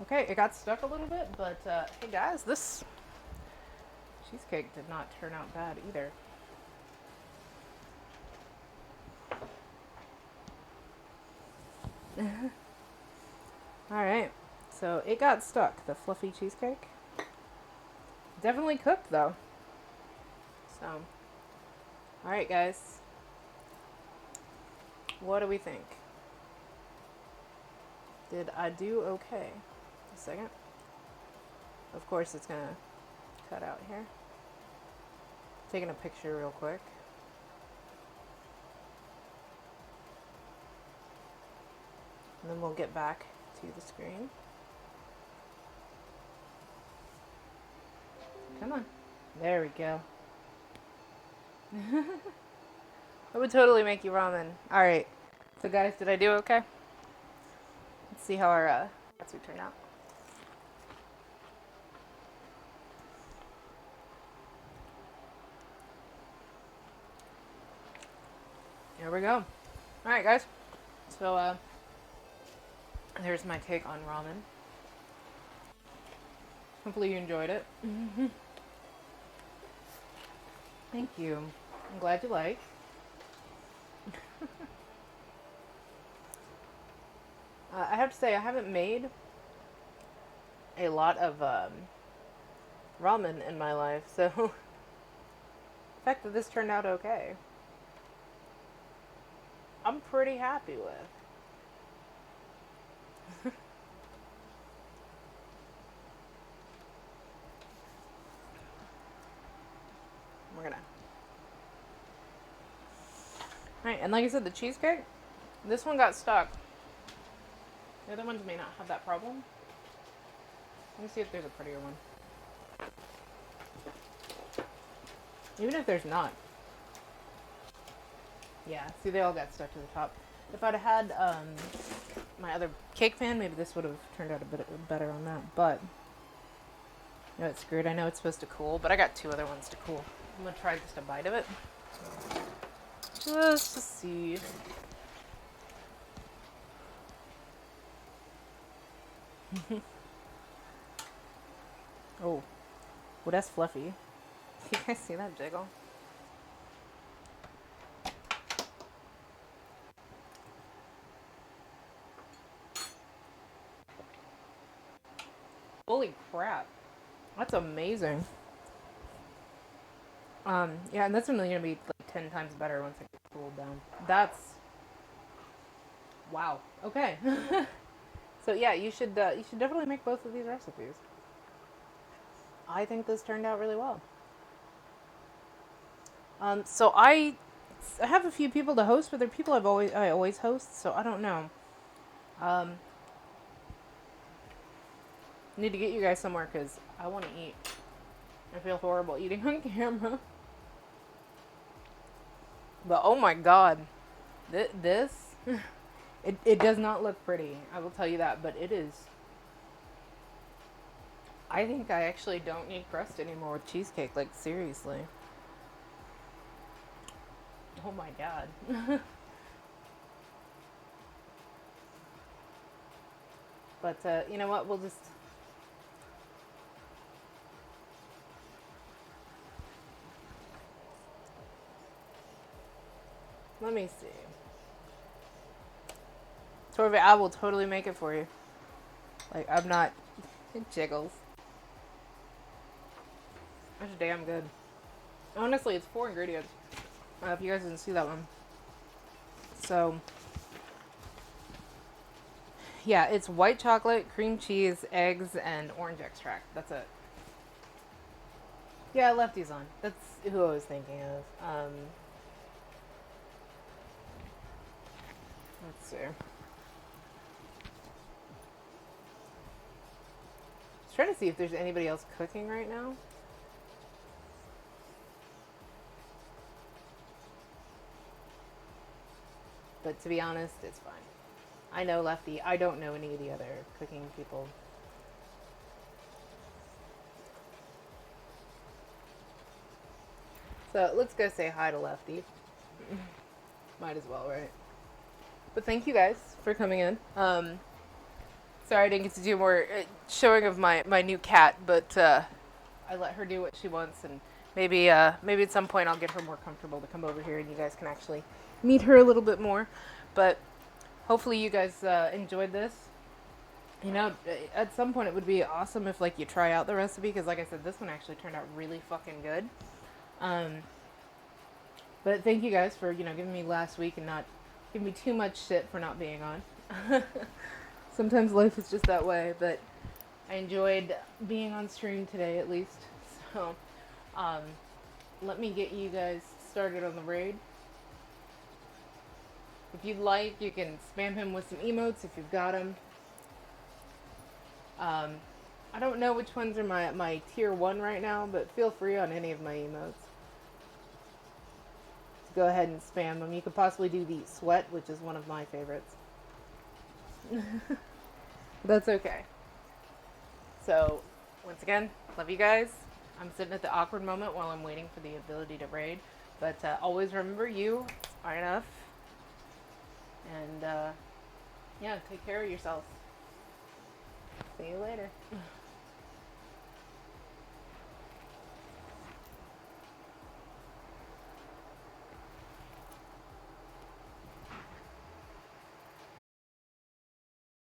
Okay, it got stuck a little bit, but hey guys, this cheesecake did not turn out bad either. Alright, so it got stuck, the fluffy cheesecake. Definitely cooked though. So, alright guys. What do we think? Did I do okay? A second. Of course it's gonna cut out here. Taking a picture real quick. And then we'll get back to the screen. Come on. There we go. I would totally make you ramen. Alright. So guys, did I do okay? Let's see how our katsu turned out. Here we go. Alright guys. So there's my take on ramen. Hopefully you enjoyed it. Thank you. I'm glad you like. I have to say, I haven't made a lot of ramen in my life, so the fact that this turned out okay, I'm pretty happy with. We're gonna. Alright, and like I said, the cheesecake, this one got stuck. The other ones may not have that problem. Let me see if there's a prettier one. Even if there's not. Yeah, see, they all got stuck to the top. If I'd had my other cake pan, maybe this would have turned out a bit better on that. But, no, it's screwed. I know it's supposed to cool, but I got two other ones to cool. I'm going to try just a bite of it. Just to see. Oh. Well, that's fluffy. You guys see that jiggle? Holy crap. That's amazing. Yeah, and that's only gonna be like 10 times better once it gets cooled down. That's wow. Okay. So yeah, you should definitely make both of these recipes. I think this turned out really well. So I have a few people to host, but they're people I always host, so I don't know. Need to get you guys somewhere because I want to eat. I feel horrible eating on camera. But oh my god, this it does not look pretty. I will tell you that, but it is. I think I actually don't need crust anymore with cheesecake. Like seriously. Oh my god. But you know what? We'll just. Let me see. Torve, I will totally make it for you. Like, I'm not... It jiggles. That's damn good. Honestly, it's 4 ingredients. If you guys didn't see that one. So... Yeah, it's white chocolate, cream cheese, eggs, and orange extract. That's it. Yeah, I left these on. That's who I was thinking of. Let's see. I was trying to see if there's anybody else cooking right now. But to be honest, it's fine. I know Lefty. I don't know any of the other cooking people. So let's go say hi to Lefty. Might as well, right? But thank you guys for coming in. Sorry I didn't get to do more showing of my new cat, but I let her do what she wants, and maybe at some point I'll get her more comfortable to come over here and you guys can actually meet her a little bit more. But hopefully you guys enjoyed this. You know, at some point it would be awesome if like you try out the recipe, because like I said, this one actually turned out really fucking good. But thank you guys for, giving me last week and not giving me too much shit for not being on. Sometimes life is just that way, but I enjoyed being on stream today at least. So, let me get you guys started on the raid. If you'd like, you can spam him with some emotes if you've got them. I don't know which ones are my tier 1 right now, but feel free on any of my emotes to go ahead and spam them. You could possibly do the sweat, which is one of my favorites. That's okay. So, once again, love you guys. I'm sitting at the awkward moment while I'm waiting for the ability to raid. But always remember, you are enough. And, yeah, take care of yourself. See you later.